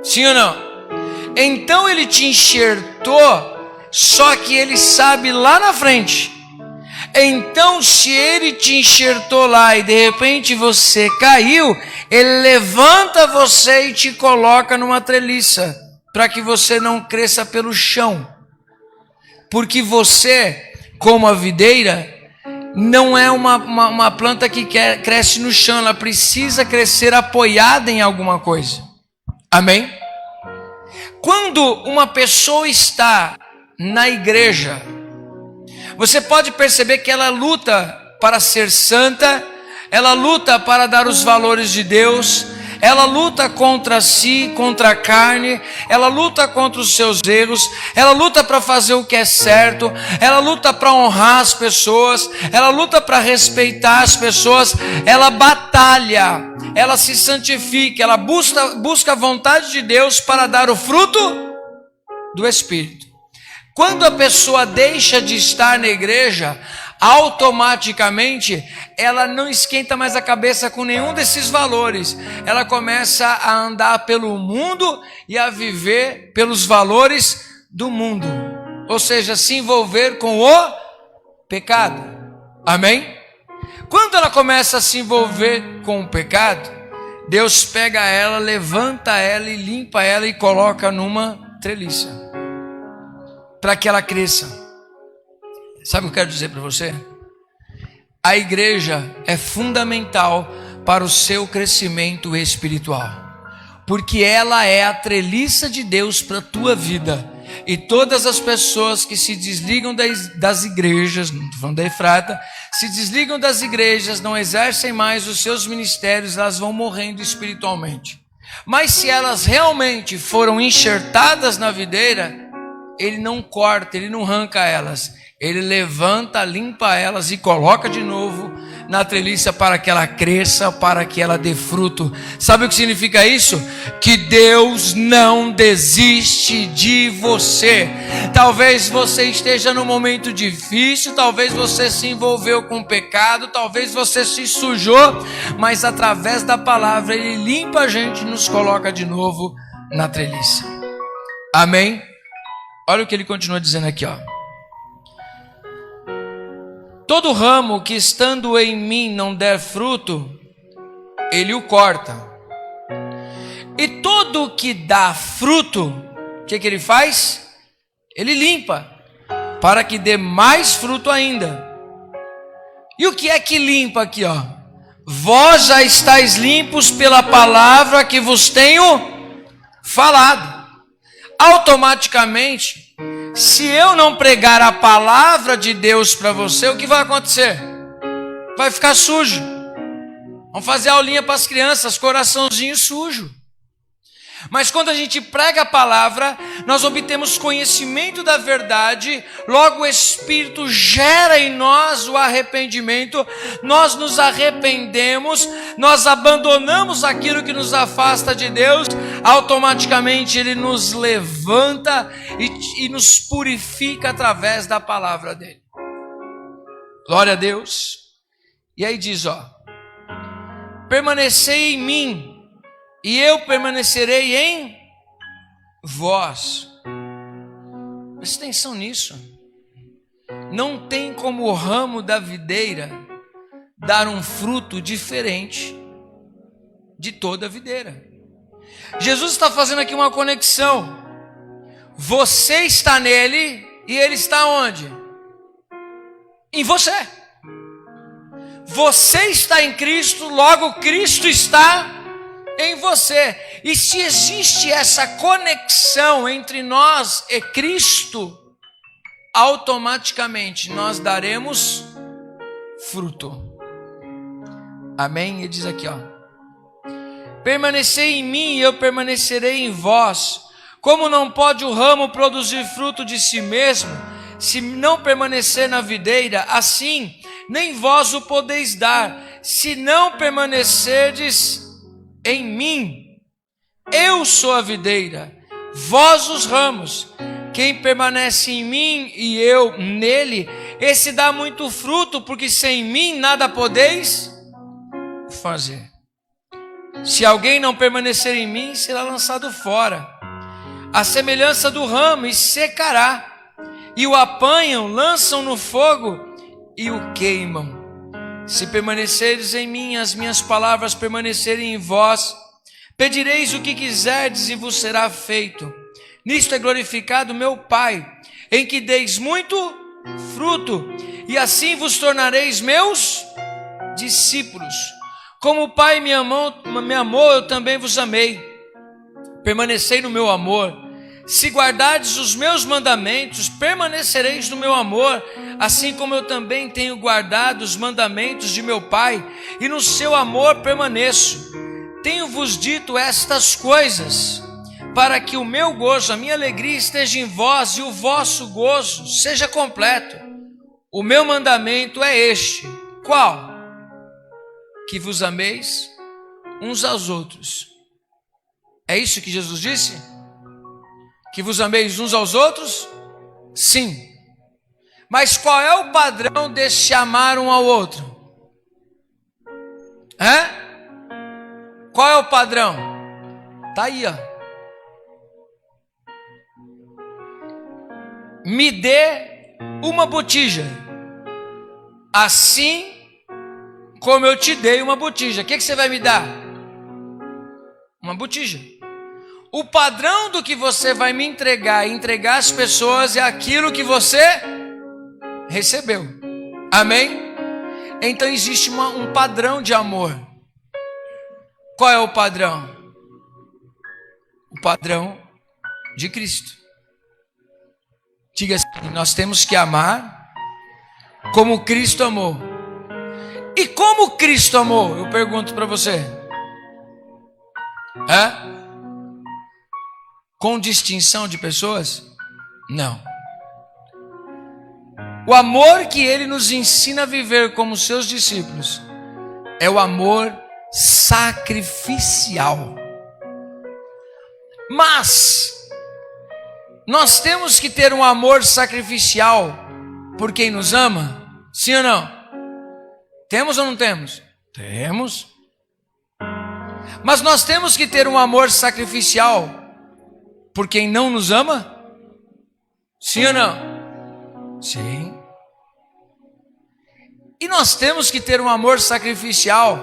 Sim ou não? Então ele te enxertou, só que ele sabe lá na frente. Então, se ele te enxertou lá e de repente você caiu, ele levanta você e te coloca numa treliça, para que você não cresça pelo chão. Porque você, como a videira, não é uma planta que cresce no chão, ela precisa crescer apoiada em alguma coisa. Amém? Quando uma pessoa está na igreja, você pode perceber que ela luta para ser santa, ela luta para dar os valores de Deus, ela luta contra si, contra a carne, ela luta contra os seus erros, ela luta para fazer o que é certo, ela luta para honrar as pessoas, ela luta para respeitar as pessoas, ela batalha, ela se santifica, ela busca a vontade de Deus para dar o fruto do Espírito. Quando a pessoa deixa de estar na igreja, automaticamente ela não esquenta mais a cabeça com nenhum desses valores. Ela começa a andar pelo mundo e a viver pelos valores do mundo. Ou seja, se envolver com o pecado. Amém? Quando ela começa a se envolver com o pecado, Deus pega ela, levanta ela e limpa ela e coloca numa treliça, para que ela cresça. Sabe o que eu quero dizer para você? A igreja é fundamental para o seu crescimento espiritual, porque ela é a treliça de Deus para a tua vida. E todas as pessoas que se desligam das igrejas, não estou falando da Efrata, se desligam das igrejas, não exercem mais os seus ministérios, elas vão morrendo espiritualmente. Mas se elas realmente foram enxertadas na videira, ele não corta, ele não arranca elas, ele levanta, limpa elas e coloca de novo na treliça para que ela cresça, para que ela dê fruto. Sabe o que significa isso? Que Deus não desiste de você. Talvez você esteja num momento difícil, talvez você se envolveu com pecado, talvez você se sujou, mas através da palavra ele limpa a gente e nos coloca de novo na treliça. Amém? Olha o que ele continua dizendo aqui, ó. Todo ramo que estando em mim não der fruto, ele o corta. E todo que dá fruto, o que ele faz? Ele limpa, para que dê mais fruto ainda. E o que é que limpa aqui, ó? Vós já estáis limpos pela palavra que vos tenho falado. Automaticamente, se eu não pregar a palavra de Deus para você, o que vai acontecer? Vai ficar sujo. Vamos fazer aulinha para as crianças, coraçãozinho sujo. Mas quando a gente prega a palavra, nós obtemos conhecimento da verdade, logo o Espírito gera em nós o arrependimento, nós nos arrependemos, nós abandonamos aquilo que nos afasta de Deus, automaticamente Ele nos levanta e nos purifica através da palavra dEle. Glória a Deus. E aí diz, ó, permanecei em mim, e eu permanecerei em vós. Preste atenção nisso. Não tem como o ramo da videira dar um fruto diferente de toda a videira. Jesus está fazendo aqui uma conexão. Você está nele e ele está onde? Em você. Você está em Cristo, logo Cristo está em você. E se existe essa conexão entre nós e Cristo, automaticamente nós daremos fruto. Amém? Ele diz aqui, ó: permanecei em mim e eu permanecerei em vós. Como não pode o ramo produzir fruto de si mesmo, se não permanecer na videira, assim nem vós o podeis dar, se não permanecerdes em mim. Eu sou a videira, vós os ramos. Quem permanece em mim e eu nele, esse dá muito fruto, porque sem mim nada podeis fazer. Se alguém não permanecer em mim, será lançado fora, a semelhança do ramo, e secará. E o apanham, lançam no fogo e o queimam. Se permanecerdes em mim, as minhas palavras permanecerem em vós, pedireis o que quiserdes e vos será feito. Nisto é glorificado meu Pai, em que deis muito fruto, e assim vos tornareis meus discípulos. Como o Pai me amou, eu também vos amei. Permanecei no meu amor. Se guardardes os meus mandamentos, permanecereis no meu amor, assim como eu também tenho guardado os mandamentos de meu Pai, e no seu amor permaneço. Tenho-vos dito estas coisas, para que o meu gozo, a minha alegria esteja em vós, e o vosso gozo seja completo. O meu mandamento é este: qual? Que vos ameis uns aos outros. É isso que Jesus disse? Que vos ameis uns aos outros? Sim. Mas qual é o padrão desse amar um ao outro? Qual é o padrão? Está aí, ó. Me dê uma botija, assim como eu te dei uma botija. O que você vai me dar? Uma botija. O padrão do que você vai me entregar e entregar às pessoas é aquilo que você recebeu. Amém? Então existe um padrão de amor. Qual é o padrão? O padrão de Cristo. Diga assim: nós temos que amar como Cristo amou. E como Cristo amou? Eu pergunto para você. Com distinção de pessoas? Não. O amor que ele nos ensina a viver como seus discípulos é o amor sacrificial. Mas nós temos que ter um amor sacrificial por quem nos ama? Sim ou não? Temos ou não temos? Temos. Mas nós temos que ter um amor sacrificial por quem não nos ama? Sim ou não? Sim. E nós temos que ter um amor sacrificial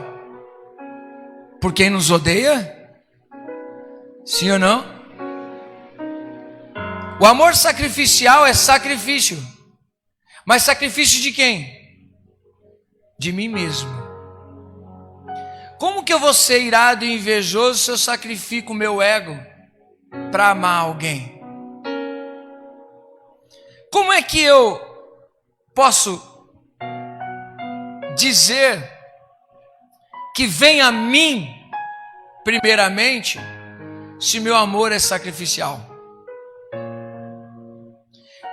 por quem nos odeia? Sim ou não? O amor sacrificial é sacrifício. Mas sacrifício de quem? De mim mesmo. Como que eu vou ser irado e invejoso se eu sacrifico o meu ego para amar alguém? Como é que eu posso dizer que vem a mim primeiramente se meu amor é sacrificial?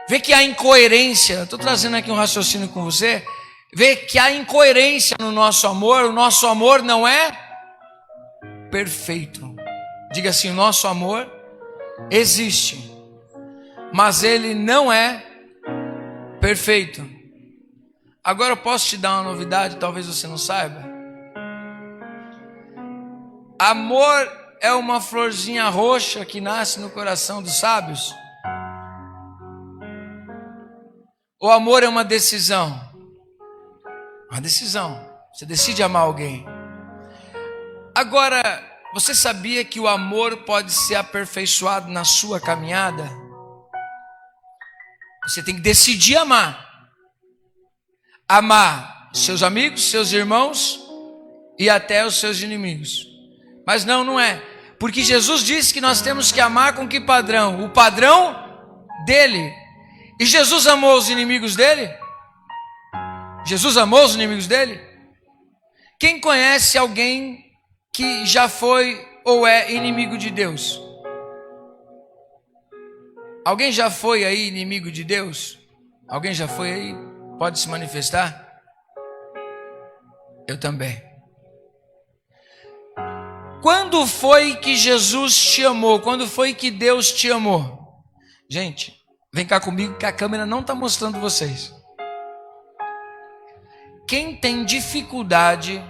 Vê que há incoerência. Estou trazendo aqui um raciocínio com você. Vê que há incoerência no nosso amor. O nosso amor não é perfeito. Diga assim: o nosso amor existe, mas ele não é perfeito. Agora eu posso te dar uma novidade, talvez você não saiba. Amor é uma florzinha roxa que nasce no coração dos sábios. O amor é uma decisão. Uma decisão. Você decide amar alguém. Agora, Você sabia que o amor pode ser aperfeiçoado na sua caminhada? Você tem que decidir amar. Amar seus amigos, seus irmãos e até os seus inimigos. Mas não é. Porque Jesus disse que nós temos que amar com que padrão? O padrão dele. E Jesus amou os inimigos dele? Jesus amou os inimigos dele? Quem conhece alguém que já foi ou é inimigo de Deus? Alguém já foi aí inimigo de Deus? Alguém já foi aí? Pode se manifestar? Eu também. Quando foi que Jesus te amou? Quando foi que Deus te amou? Gente, vem cá comigo que a câmera não está mostrando vocês. Quem tem dificuldade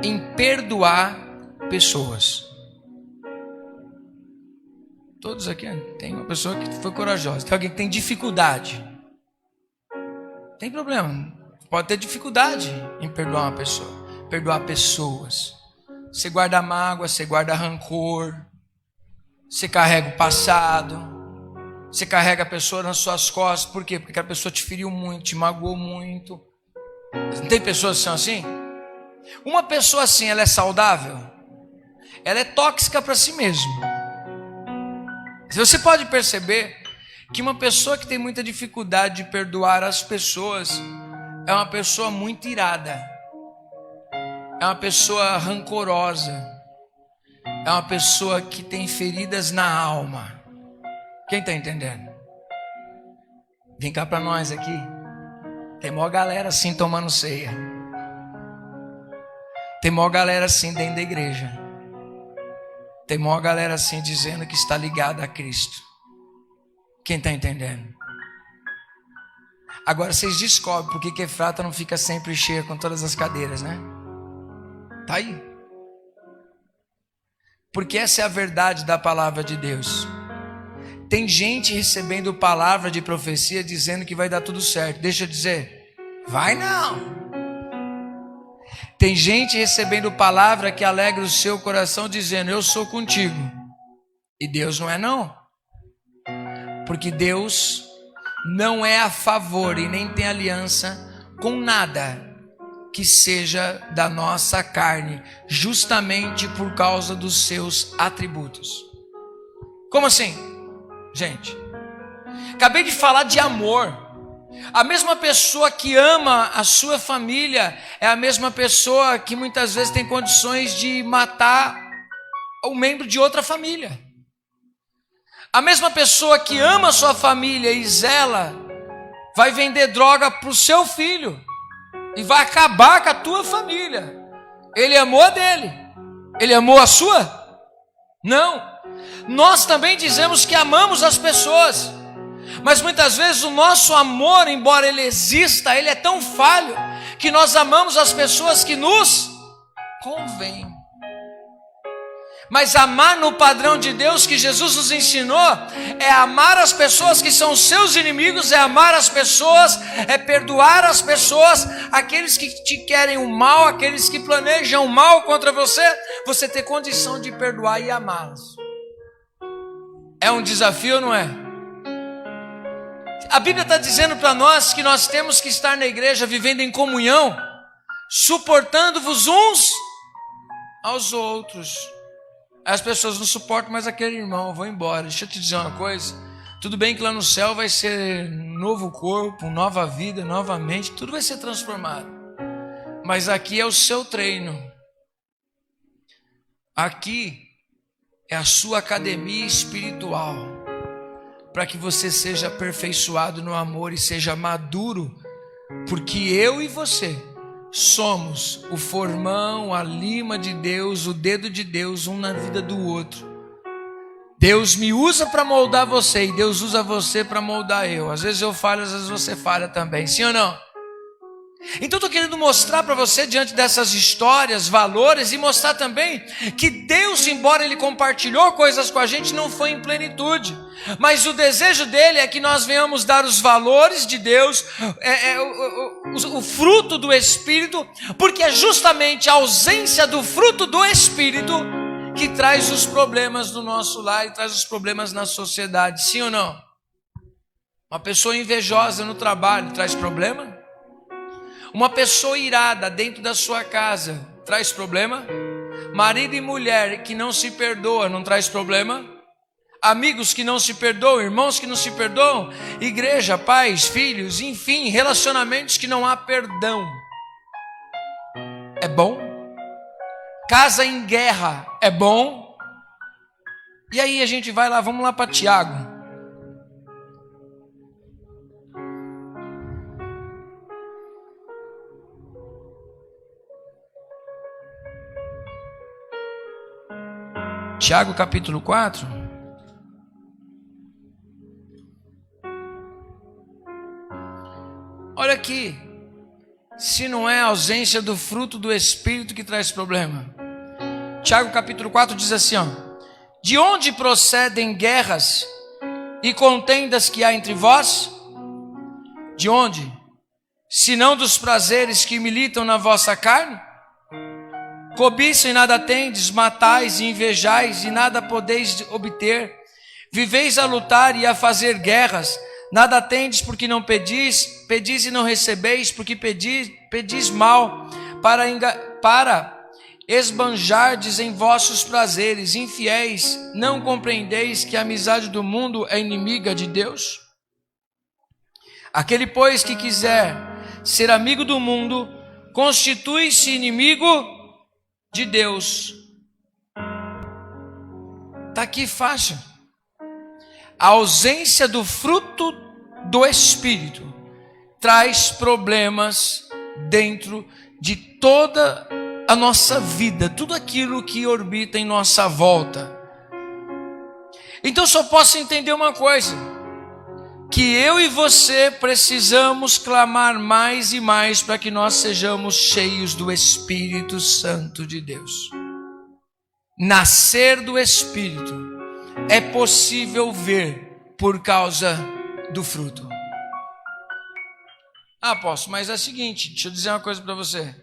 em perdoar pessoas? Todos aqui, tem uma pessoa que foi corajosa. Tem alguém que tem dificuldade? Tem problema. Pode ter dificuldade em perdoar uma pessoa. Perdoar pessoas. Você guarda mágoa, você guarda rancor. Você carrega o passado. Você carrega a pessoa nas suas costas. Por quê? Porque a pessoa te feriu muito, te magoou muito. Não tem pessoas que são assim? Uma pessoa assim, ela é saudável? Ela é tóxica para si mesma. Você pode perceber que uma pessoa que tem muita dificuldade de perdoar as pessoas é uma pessoa muito irada, é uma pessoa rancorosa, é uma pessoa que tem feridas na alma. Quem está entendendo? Vem cá para nós aqui. Tem maior galera assim tomando ceia. Tem maior galera assim dentro da igreja. Tem maior galera assim dizendo que está ligada a Cristo. Quem está entendendo? Agora vocês descobrem por que Efrata não fica sempre cheia com todas as cadeiras, né? Tá aí. Porque essa é a verdade da palavra de Deus. Tem gente recebendo palavra de profecia dizendo que vai dar tudo certo. Deixa eu dizer, vai não. Tem gente recebendo palavra que alegra o seu coração dizendo, eu sou contigo. E Deus não é não. Porque Deus não é a favor e nem tem aliança com nada que seja da nossa carne, justamente por causa dos seus atributos. Como assim? Gente, acabei de falar de amor. A mesma pessoa que ama a sua família é a mesma pessoa que muitas vezes tem condições de matar um membro de outra família. A mesma pessoa que ama a sua família e zela vai vender droga para o seu filho e vai acabar com a tua família. Ele amou a dele. Ele amou a sua? Não. Nós também dizemos que amamos as pessoas, mas muitas vezes o nosso amor, embora ele exista, ele é tão falho que nós amamos as pessoas que nos convêm. Mas amar no padrão de Deus que Jesus nos ensinou é amar as pessoas que são seus inimigos, é amar as pessoas, é perdoar as pessoas, aqueles que te querem o mal, aqueles que planejam o mal contra você, você ter condição de perdoar e amá-los. É um desafio, não é? A Bíblia está dizendo para nós que nós temos que estar na igreja vivendo em comunhão, suportando-vos uns aos outros. As pessoas não suportam mais aquele irmão, vão embora. Deixa eu te dizer uma coisa, tudo bem que lá no céu vai ser um novo corpo, nova vida, novamente, tudo vai ser transformado. Mas aqui é o seu treino. Aqui é a sua academia espiritual, para que você seja aperfeiçoado no amor e seja maduro, porque eu e você somos o formão, a lima de Deus, o dedo de Deus, um na vida do outro. Deus me usa para moldar você e Deus usa você para moldar eu. Às vezes eu falho, às vezes você falha também, sim ou não? Então estou querendo mostrar para você, diante dessas histórias, valores, e mostrar também que Deus, embora Ele compartilhou coisas com a gente, não foi em plenitude, mas o desejo dele é que nós venhamos dar os valores de Deus, o fruto do Espírito, porque é justamente a ausência do fruto do Espírito que traz os problemas do nosso lar e traz os problemas na sociedade, sim ou não? Uma pessoa invejosa no trabalho traz problema? Uma pessoa irada dentro da sua casa traz problema? Marido e mulher que não se perdoa não traz problema? Amigos que não se perdoam, irmãos que não se perdoam, igreja, pais, filhos, enfim, relacionamentos que não há perdão. É bom? Casa em guerra é bom? E aí a gente vai lá, vamos lá para Tiago. Tiago capítulo 4. Olha aqui, se não é a ausência do fruto do Espírito que traz problema. Tiago capítulo 4 diz assim, ó: de onde procedem guerras e contendas que há entre vós? De onde? Senão dos prazeres que militam na vossa carne? Cobiçam e nada tendes, matais e invejais e nada podeis obter. Viveis a lutar e a fazer guerras, nada tendes porque não pedis, pedis e não recebeis porque pedis mal, para esbanjardes em vossos prazeres. Infiéis, não compreendeis que a amizade do mundo é inimiga de Deus? Aquele, pois, que quiser ser amigo do mundo, constitui-se inimigo de Deus. Está aqui fácil. A ausência do fruto do Espírito traz problemas dentro de toda a nossa vida, tudo aquilo que orbita em nossa volta. Então só posso entender uma coisa: que eu e você precisamos clamar mais e mais para que nós sejamos cheios do Espírito Santo de Deus. Nascer do Espírito é possível ver por causa do fruto. Apóstolo, mas é o seguinte, deixa eu dizer uma coisa para você.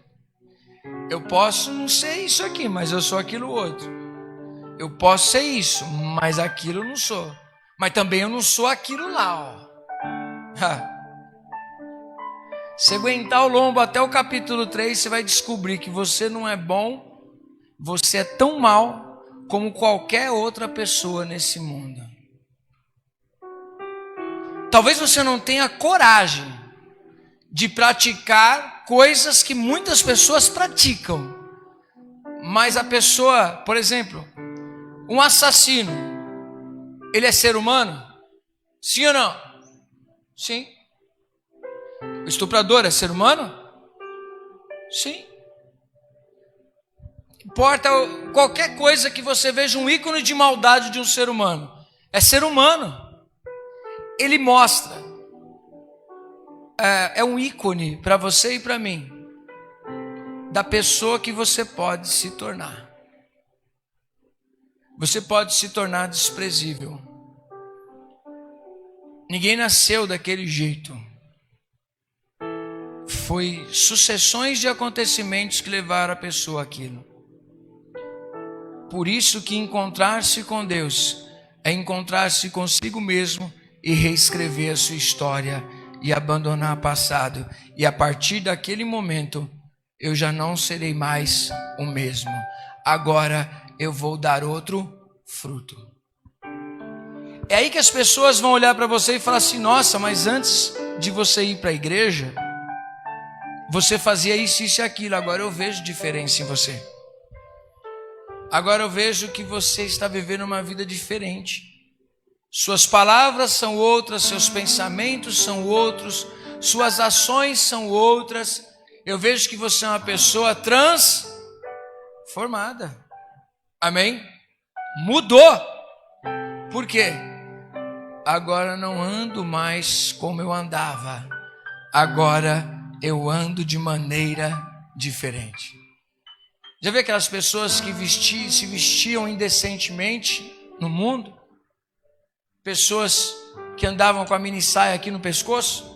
Eu posso não ser isso aqui, mas eu sou aquilo outro. Eu posso ser isso, mas aquilo eu não sou. Mas também eu não sou aquilo lá, ó. Se aguentar o lombo até o capítulo 3, você vai descobrir que você não é bom, você é tão mal como qualquer outra pessoa nesse mundo. Talvez você não tenha coragem de praticar coisas que muitas pessoas praticam, mas a pessoa, por exemplo, um assassino, ele é ser humano? Sim ou não? Sim. O estuprador é ser humano? Sim. Importa qualquer coisa que você veja um ícone de maldade de um ser humano. É ser humano. Ele mostra. É um ícone para você e para mim da pessoa que você pode se tornar. Você pode se tornar desprezível. Ninguém nasceu daquele jeito. Foi sucessões de acontecimentos que levaram a pessoa àquilo. Por isso que encontrar-se com Deus é encontrar-se consigo mesmo e reescrever a sua história e abandonar o passado. E a partir daquele momento, eu já não serei mais o mesmo. Agora eu vou dar outro fruto. É aí que as pessoas vão olhar para você e falar assim: nossa, mas antes de você ir para a igreja, você fazia isso, isso e aquilo. Agora eu vejo diferença em você. Agora eu vejo que você está vivendo uma vida diferente. Suas palavras são outras, seus pensamentos são outros, suas ações são outras. Eu vejo que você é uma pessoa transformada. Amém? Mudou. Por quê? Agora não ando mais como eu andava. Agora eu ando de maneira diferente. Já viu aquelas pessoas que se vestiam indecentemente no mundo? Pessoas que andavam com a mini saia aqui no pescoço?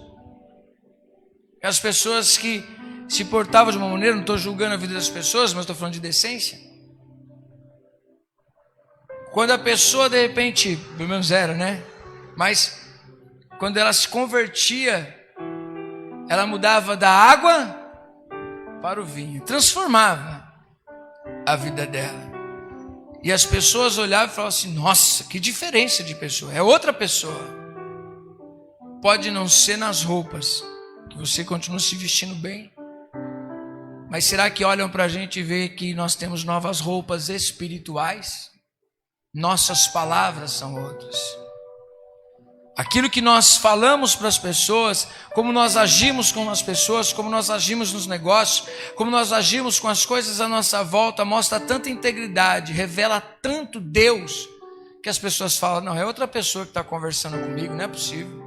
Aquelas pessoas que se portavam de uma maneira, não estou julgando a vida das pessoas, mas estou falando de decência. Quando a pessoa de repente, pelo menos era, né? Mas quando ela se convertia, ela mudava da água para o vinho, transformava a vida dela. E as pessoas olhavam e falavam assim: nossa, que diferença de pessoa, é outra pessoa. Pode não ser nas roupas, que você continua se vestindo bem, mas será que olham para a gente e vê que nós temos novas roupas espirituais? Nossas palavras são outras. Aquilo que nós falamos para as pessoas, como nós agimos com as pessoas, como nós agimos nos negócios, como nós agimos com as coisas à nossa volta, mostra tanta integridade, revela tanto Deus, que as pessoas falam: não, é outra pessoa que está conversando comigo, não é possível.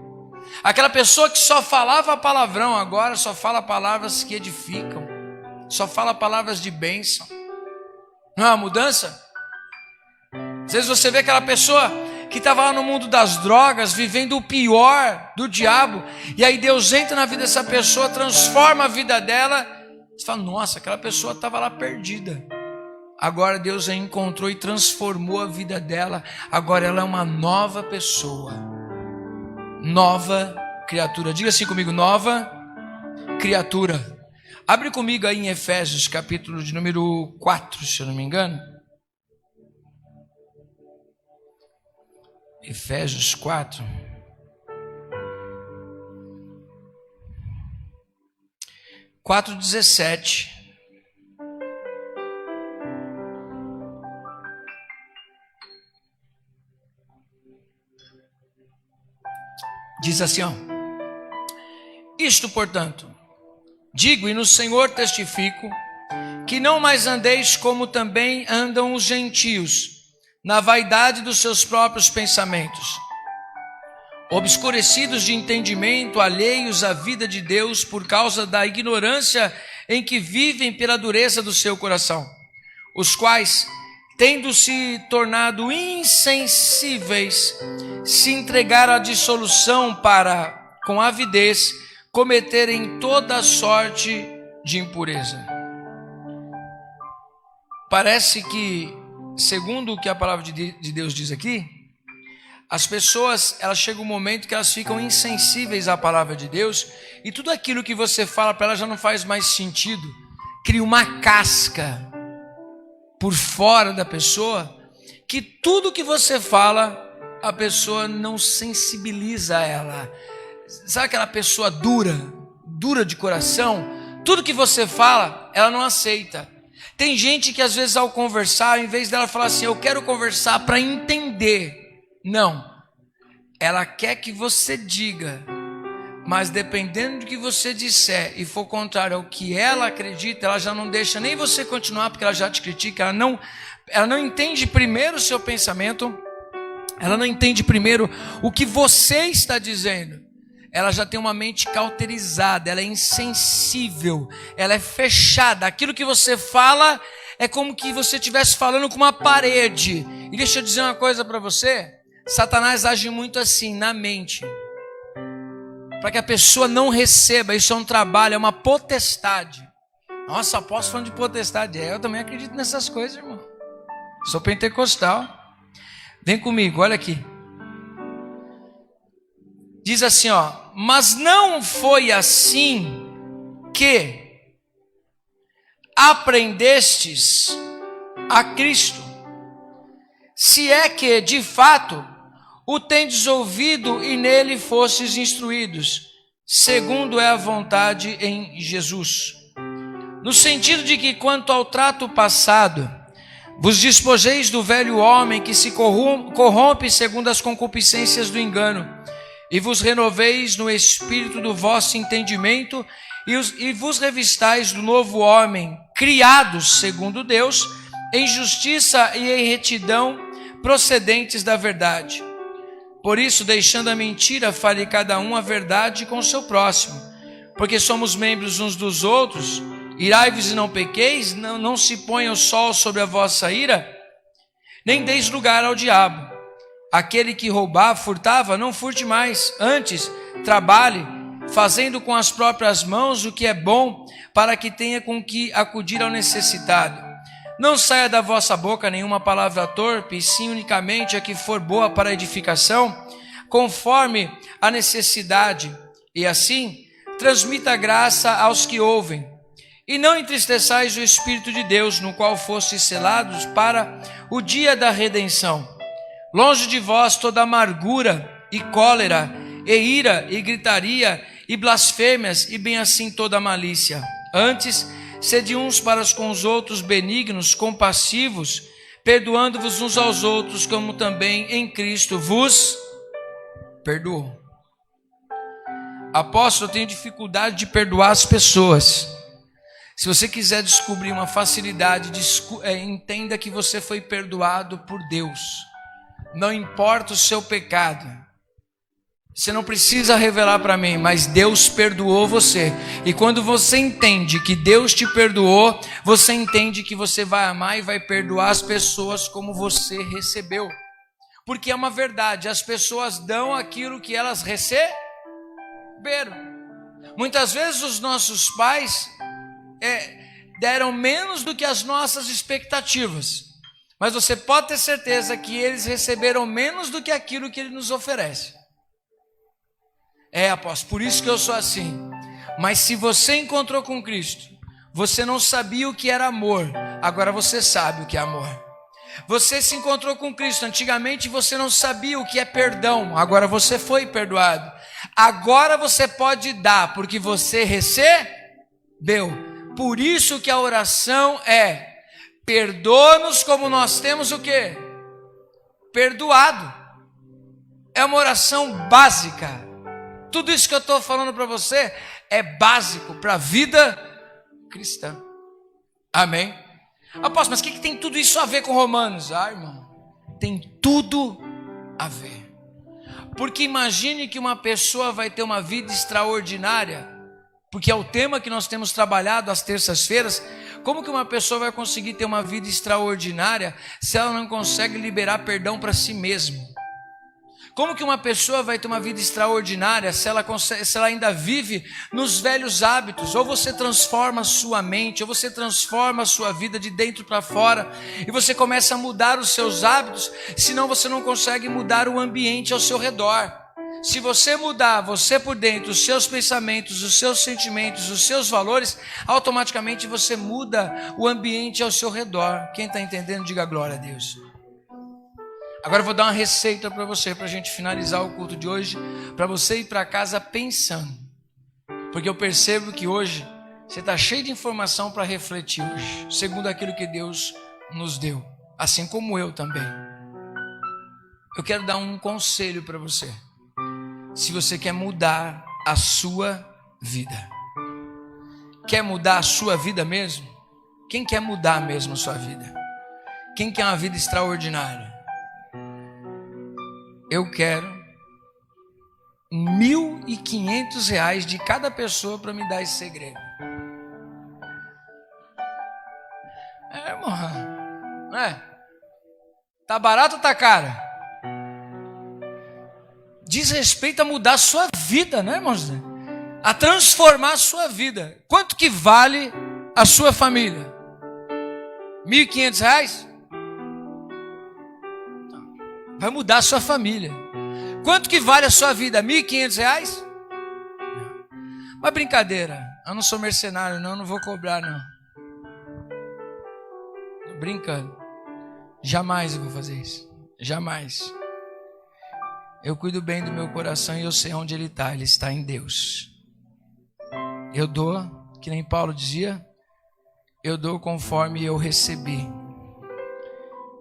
Aquela pessoa que só falava palavrão, agora só fala palavras que edificam, só fala palavras de bênção. Não é uma mudança? Às vezes você vê aquela pessoa que estava lá no mundo das drogas, vivendo o pior do diabo, e aí Deus entra na vida dessa pessoa, transforma a vida dela. Você fala: nossa, aquela pessoa estava lá perdida, agora Deus a encontrou e transformou a vida dela. Agora ela é uma nova pessoa, nova criatura. Diga assim comigo: nova criatura. Abre comigo aí em Efésios, capítulo de número 4, se eu não me engano. Efésios 4. Quatro 17. Diz assim, ó: isto, portanto, digo e no Senhor testifico, que não mais andeis como também andam os gentios, na vaidade dos seus próprios pensamentos, obscurecidos de entendimento, alheios à vida de Deus por causa da ignorância em que vivem pela dureza do seu coração, os quais, tendo se tornado insensíveis, se entregaram à dissolução para, com avidez, cometerem toda sorte de impureza. Parece que, segundo o que a palavra de Deus diz aqui, as pessoas, elas chegam um momento que elas ficam insensíveis à palavra de Deus, e tudo aquilo que você fala para elas já não faz mais sentido. Cria uma casca por fora da pessoa, que tudo que você fala, a pessoa não sensibiliza ela. Sabe aquela pessoa dura de coração? Tudo que você fala, ela não aceita. Tem gente que às vezes ao conversar, em vez dela falar assim: eu quero conversar para entender, não, ela quer que você diga, mas dependendo do que você disser e for contrário ao que ela acredita, ela já não deixa nem você continuar, porque ela já te critica. Ela não entende primeiro o seu pensamento, ela não entende primeiro o que você está dizendo. Ela já tem uma mente cauterizada, ela é insensível, ela é fechada. Aquilo que você fala é como que você estivesse falando com uma parede. E deixa eu dizer uma coisa para você: Satanás age muito assim, na mente, para que a pessoa não receba. Isso é um trabalho, é uma potestade. Nossa, apóstolo falando de potestade. Eu também acredito nessas coisas, irmão. Sou pentecostal. Vem comigo, olha aqui. Diz assim, ó: mas não foi assim que aprendestes a Cristo, se é que de fato o tendes ouvido e nele fostes instruídos, segundo é a vontade em Jesus. No sentido de que, quanto ao trato passado, vos despojeis do velho homem que se corrompe segundo as concupiscências do engano, e vos renoveis no espírito do vosso entendimento, e vos revistais do novo homem, criados segundo Deus, em justiça e em retidão, procedentes da verdade. Por isso, deixando a mentira, fale cada um a verdade com o seu próximo, porque somos membros uns dos outros. Irai-vos e não pequeis, não se ponha o sol sobre a vossa ira, nem deis lugar ao diabo. Aquele que roubava, furtava, não furte mais, antes trabalhe, fazendo com as próprias mãos o que é bom, para que tenha com que acudir ao necessitado. Não saia da vossa boca nenhuma palavra torpe, e sim unicamente a que for boa para edificação, conforme a necessidade, e assim transmita graça aos que ouvem. E não entristeçais o Espírito de Deus, no qual fostes selados para o dia da redenção. Longe de vós toda amargura e cólera, e ira, e gritaria, e blasfêmias, e bem assim toda malícia. Antes, sede uns para com os outros benignos, compassivos, perdoando-vos uns aos outros, como também em Cristo vos perdoou. Apóstolo, eu tenho dificuldade de perdoar as pessoas. Se você quiser descobrir uma facilidade, entenda que você foi perdoado por Deus. Não importa o seu pecado. Você não precisa revelar para mim, mas Deus perdoou você. E quando você entende que Deus te perdoou, você entende que você vai amar e vai perdoar as pessoas como você recebeu. Porque é uma verdade, as pessoas dão aquilo que elas receberam. Muitas vezes os nossos pais deram menos do que as nossas expectativas, mas você pode ter certeza que eles receberam menos do que aquilo que ele nos oferece. Apóstolo, por isso que eu sou assim. Mas se você encontrou com Cristo, você não sabia o que era amor, agora você sabe o que é amor. Você se encontrou com Cristo, antigamente você não sabia o que é perdão, agora você foi perdoado. Agora você pode dar, porque você recebeu. Por isso que a oração é: perdoa-nos como nós temos o quê? Perdoado. É uma oração básica. Tudo isso que eu estou falando para você é básico para a vida cristã. Amém? Apóstolo, mas o que tem tudo isso a ver com Romanos? Irmão, tem tudo a ver. Porque imagine que uma pessoa vai ter uma vida extraordinária, porque é o tema que nós temos trabalhado às terças-feiras. Como que uma pessoa vai conseguir ter uma vida extraordinária se ela não consegue liberar perdão para si mesma? Como que uma pessoa vai ter uma vida extraordinária se ela ainda vive nos velhos hábitos? Ou você transforma a sua mente, ou você transforma a sua vida de dentro para fora, e você começa a mudar os seus hábitos, senão você não consegue mudar o ambiente ao seu redor. Se você mudar você por dentro, os seus pensamentos, os seus sentimentos, os seus valores, automaticamente você muda o ambiente ao seu redor. Quem está entendendo, diga glória a Deus. Agora eu vou dar uma receita para você, para a gente finalizar o culto de hoje, para você ir para casa pensando. Porque eu percebo que hoje você está cheio de informação para refletir hoje, segundo aquilo que Deus nos deu, assim como eu também. Eu quero dar um conselho para você. Se você quer mudar a sua vida, quer mudar a sua vida mesmo? Quem quer mudar mesmo a sua vida? Quem quer uma vida extraordinária? Eu quero R$1.500 de cada pessoa para me dar esse segredo. Irmão, não é? Tá barato ou tá caro? Diz respeito a mudar a sua vida, né, irmãos? A transformar a sua vida. Quanto que vale a sua família? R$1.500? Vai mudar a sua família. Quanto que vale a sua vida? R$1.500? Mas brincadeira. Eu não sou mercenário, não vou cobrar, não. Tô brincando. Jamais eu vou fazer isso. Jamais. Eu cuido bem do meu coração e eu sei onde ele está. Ele está em Deus. Eu dou, que nem Paulo dizia, eu dou conforme eu recebi.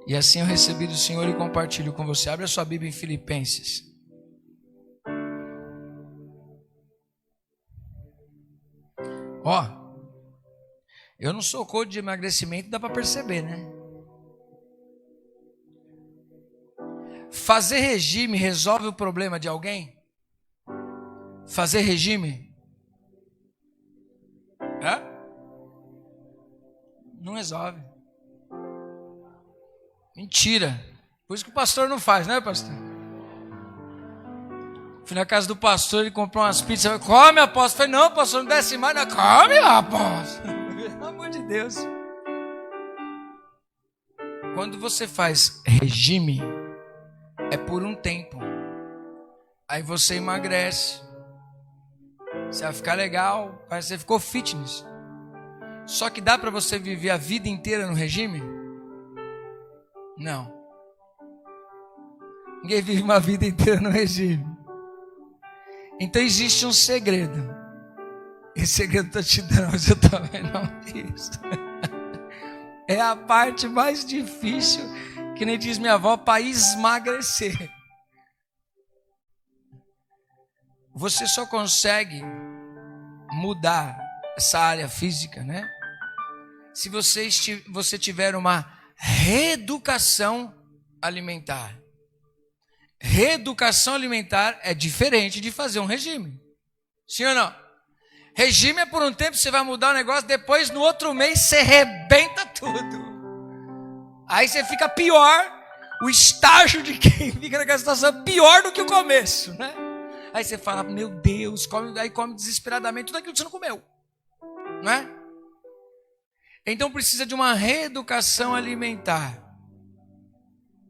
E assim eu recebi do Senhor e compartilho com você. Abre a sua Bíblia em Filipenses. Eu não sou coach de emagrecimento, dá para perceber, né? Fazer regime resolve o problema de alguém? Fazer regime? Não resolve. Mentira. Por isso que o pastor não faz, né, pastor? Fui na casa do pastor, ele comprou umas pizzas. Come, apóstolo. Falei, não, pastor, não desce mais. Não, come, apóstolo. Pelo amor de Deus. quando você faz regime, é por um tempo. Aí você emagrece. Você vai ficar legal, parece que você ficou fitness. Só que dá para você viver a vida inteira no regime? Não. Ninguém vive uma vida inteira no regime. Então existe um segredo. Esse segredo eu estou te dando, mas eu também não fiz. É a parte mais difícil, que nem diz minha avó, para esmagrecer. Você só consegue mudar essa área física, né? Se você tiver uma reeducação alimentar. Reeducação alimentar é diferente de fazer um regime. Sim ou não? Regime é por um tempo, você vai mudar o negócio, depois no outro mês você rebenta tudo. Aí você fica pior, o estágio de quem fica naquela situação é pior do que o começo, né? Aí você fala, meu Deus, aí come desesperadamente tudo aquilo que você não comeu, não é? Então precisa de uma reeducação alimentar.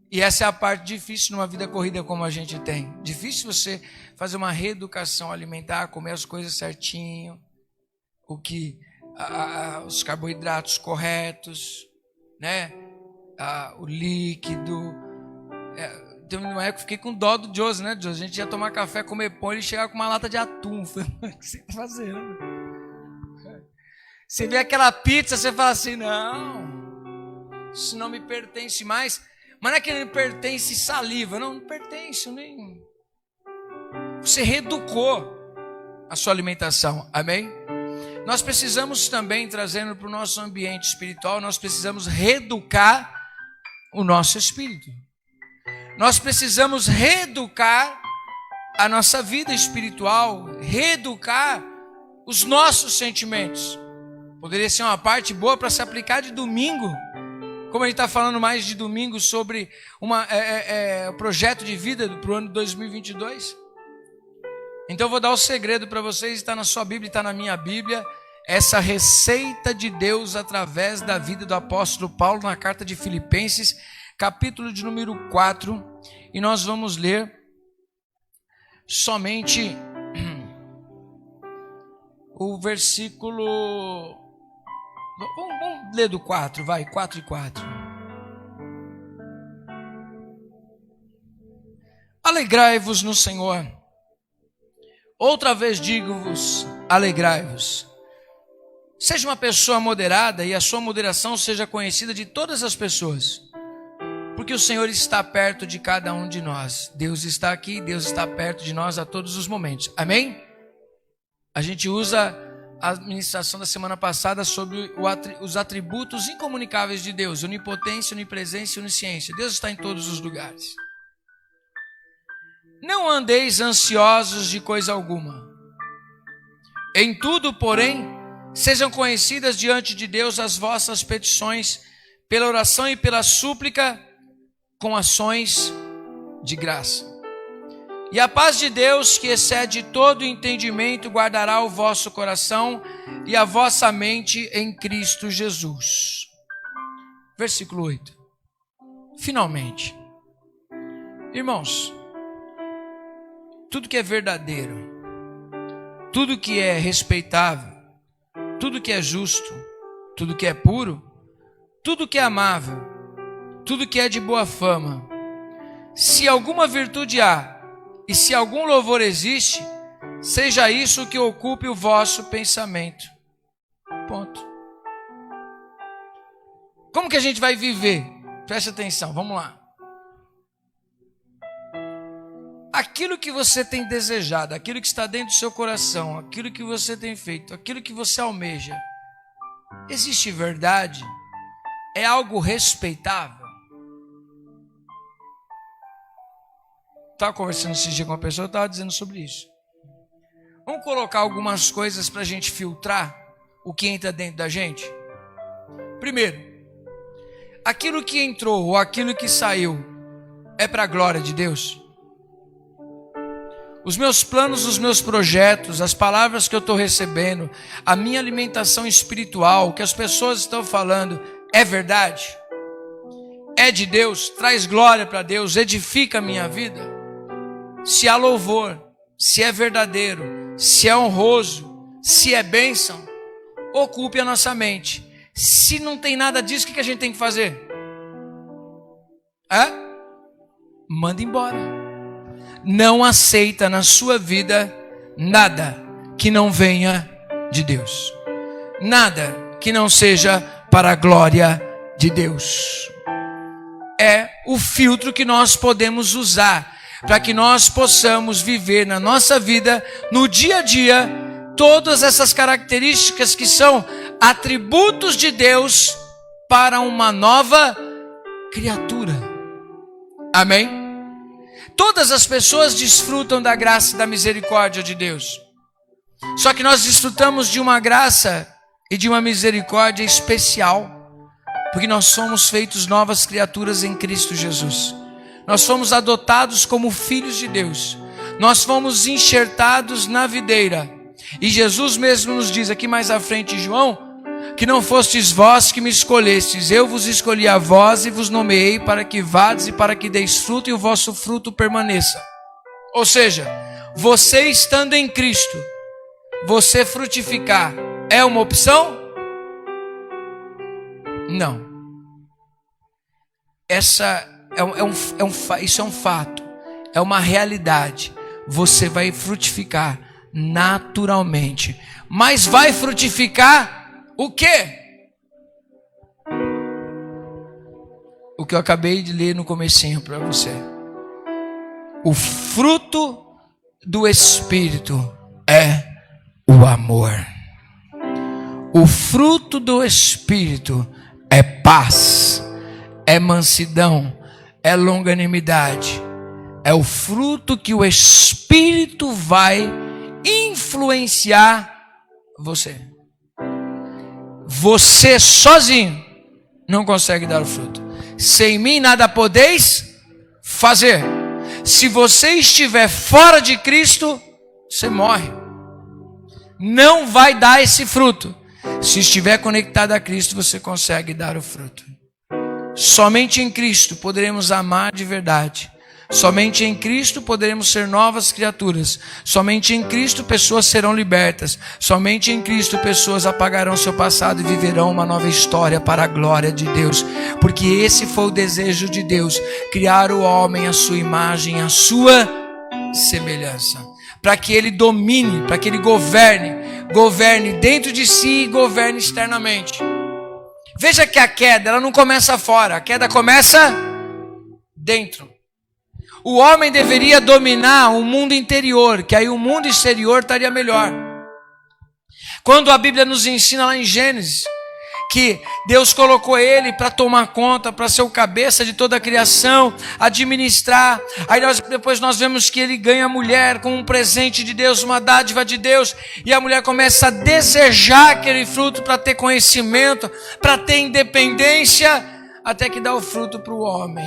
E essa é a parte difícil numa vida corrida como a gente tem. Difícil você fazer uma reeducação alimentar, comer as coisas certinho, os carboidratos corretos, né? O líquido. Tem uma época que eu fiquei com dó do Josi, né, Josi? A gente ia tomar café, comer pão, ele chegava com uma lata de atum. Falei, o que você está fazendo? Você vê aquela pizza, você fala assim, não, isso não me pertence mais. Mas não é que não pertence saliva, não pertence nem. Você reeducou a sua alimentação, amém? Nós precisamos também, trazendo para o nosso ambiente espiritual, nós precisamos reeducar o nosso espírito. Nós precisamos reeducar a nossa vida espiritual, reeducar os nossos sentimentos. Poderia ser uma parte boa para se aplicar de domingo. Como a gente está falando mais de domingo sobre um projeto de vida para o ano 2022. Então eu vou dar o segredo para vocês, está na sua Bíblia, está na minha Bíblia, essa receita de Deus através da vida do apóstolo Paulo na carta de Filipenses, capítulo de número 4, e nós vamos ler somente o versículo... Vamos ler do 4, vai, 4 e 4. Alegrai-vos no Senhor. Outra vez digo-vos, alegrai-vos. Seja uma pessoa moderada e a sua moderação seja conhecida de todas as pessoas. Porque o Senhor está perto de cada um de nós. Deus está aqui, Deus está perto de nós a todos os momentos. Amém? A gente usa a ministração da semana passada sobre os atributos incomunicáveis de Deus, onipotência, onipresença e onisciência. Deus está em todos os lugares. Não andeis ansiosos de coisa alguma. Em tudo, porém, sejam conhecidas diante de Deus as vossas petições, pela oração e pela súplica, com ações de graça. E a paz de Deus, que excede todo entendimento, guardará o vosso coração e a vossa mente em Cristo Jesus. Versículo 8. Finalmente, irmãos, tudo que é verdadeiro, tudo que é respeitável, tudo que é justo, tudo que é puro, tudo que é amável, tudo que é de boa fama, se alguma virtude há, e se algum louvor existe, seja isso que ocupe o vosso pensamento. Ponto. Como que a gente vai viver? Preste atenção, vamos lá. Aquilo que você tem desejado, aquilo que está dentro do seu coração, aquilo que você tem feito, aquilo que você almeja, existe verdade? É algo respeitável? Estava conversando esse dia com uma pessoa, eu estava dizendo sobre isso. Vamos colocar algumas coisas para a gente filtrar o que entra dentro da gente? Primeiro, aquilo que entrou ou aquilo que saiu é para a glória de Deus? Os meus planos, os meus projetos, as palavras que eu estou recebendo, a minha alimentação espiritual, o que as pessoas estão falando, é verdade? é de Deus, traz glória para Deus, edifica a minha vida, se há louvor, se é verdadeiro, se é honroso, se é bênção, ocupe a nossa mente. Se não tem nada disso, o que a gente tem que fazer? Manda embora. Não aceita na sua vida nada que não venha de Deus. Nada que não seja para a glória de Deus. É o filtro que nós podemos usar para que nós possamos viver na nossa vida, no dia a dia, todas essas características que são atributos de Deus para uma nova criatura. Amém? Todas as pessoas desfrutam da graça e da misericórdia de Deus. Só que nós desfrutamos de uma graça e de uma misericórdia especial, porque nós somos feitos novas criaturas em Cristo Jesus. Nós fomos adotados como filhos de Deus. Nós fomos enxertados na videira. E Jesus mesmo nos diz aqui mais à frente em João, que não fostes vós que me escolhestes, eu vos escolhi a vós e vos nomeei para que vades e para que deis fruto e o vosso fruto permaneça. Ou seja, você estando em Cristo, você frutificar é uma opção? Não. Isso é um fato, é uma realidade. Você vai frutificar naturalmente, mas vai frutificar o quê? O que eu acabei de ler no comecinho para você. O fruto do Espírito é o amor. O fruto do Espírito é paz, é mansidão, é longanimidade. É o fruto que o Espírito vai influenciar você. Você sozinho não consegue dar o fruto. Sem mim nada podeis fazer. Se você estiver fora de Cristo, você morre. Não vai dar esse fruto. Se estiver conectado a Cristo, você consegue dar o fruto. Somente em Cristo poderemos amar de verdade. Somente em Cristo poderemos ser novas criaturas. Somente em Cristo pessoas serão libertas. Somente em Cristo pessoas apagarão seu passado e viverão uma nova história para a glória de Deus. Porque esse foi o desejo de Deus, criar o homem à sua imagem, à sua semelhança, para que ele domine, para que ele governe dentro de si e governe externamente. Veja que a queda, ela não começa fora, a queda começa dentro. O homem deveria dominar o mundo interior, que aí o mundo exterior estaria melhor. Quando a Bíblia nos ensina lá em Gênesis, que Deus colocou ele para tomar conta, para ser o cabeça de toda a criação, administrar. Aí depois nós vemos que ele ganha a mulher como um presente de Deus, uma dádiva de Deus, e a mulher começa a desejar aquele fruto para ter conhecimento, para ter independência, até que dá o fruto para o homem.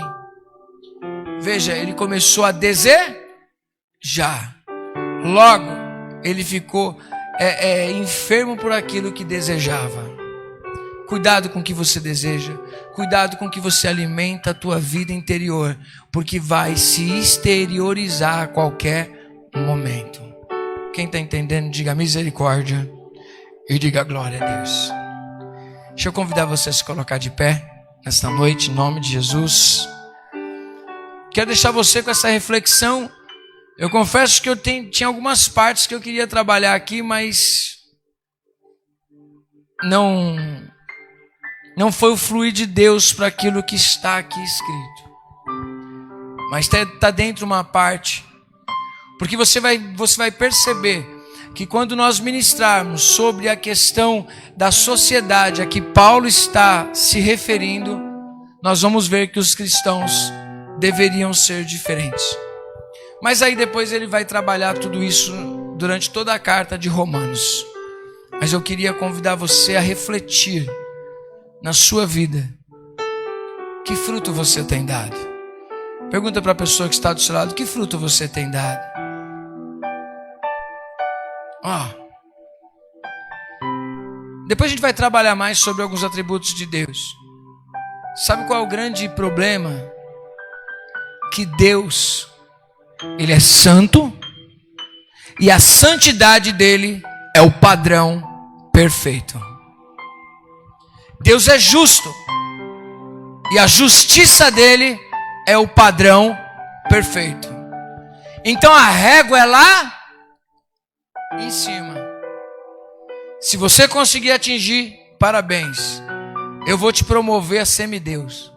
Veja, ele começou a desejar. Logo, ele ficou enfermo por aquilo que desejava. Cuidado com o que você deseja. Cuidado com o que você alimenta a tua vida interior, porque vai se exteriorizar a qualquer momento. Quem está entendendo, diga misericórdia e diga glória a Deus. Deixa eu convidar você a se colocar de pé nesta noite, em nome de Jesus. Quero deixar você com essa reflexão. Eu confesso que eu tinha algumas partes que eu queria trabalhar aqui, mas não foi o fluir de Deus para aquilo que está aqui escrito. Mas está dentro uma parte. Porque você vai perceber que quando nós ministrarmos sobre a questão da sociedade a que Paulo está se referindo, nós vamos ver que os cristãos deveriam ser diferentes. Mas aí depois ele vai trabalhar tudo isso durante toda a carta de Romanos. Mas eu queria convidar você a refletir na sua vida. Que fruto você tem dado? Pergunta para a pessoa que está do seu lado, que fruto você tem dado? Depois a gente vai trabalhar mais sobre alguns atributos de Deus. Sabe qual é o grande problema? Que Deus, Ele é santo, e a santidade dele é o padrão perfeito. Deus é justo, e a justiça dele é o padrão perfeito. Então a régua é lá em cima. Se você conseguir atingir, parabéns. Eu vou te promover a semideus.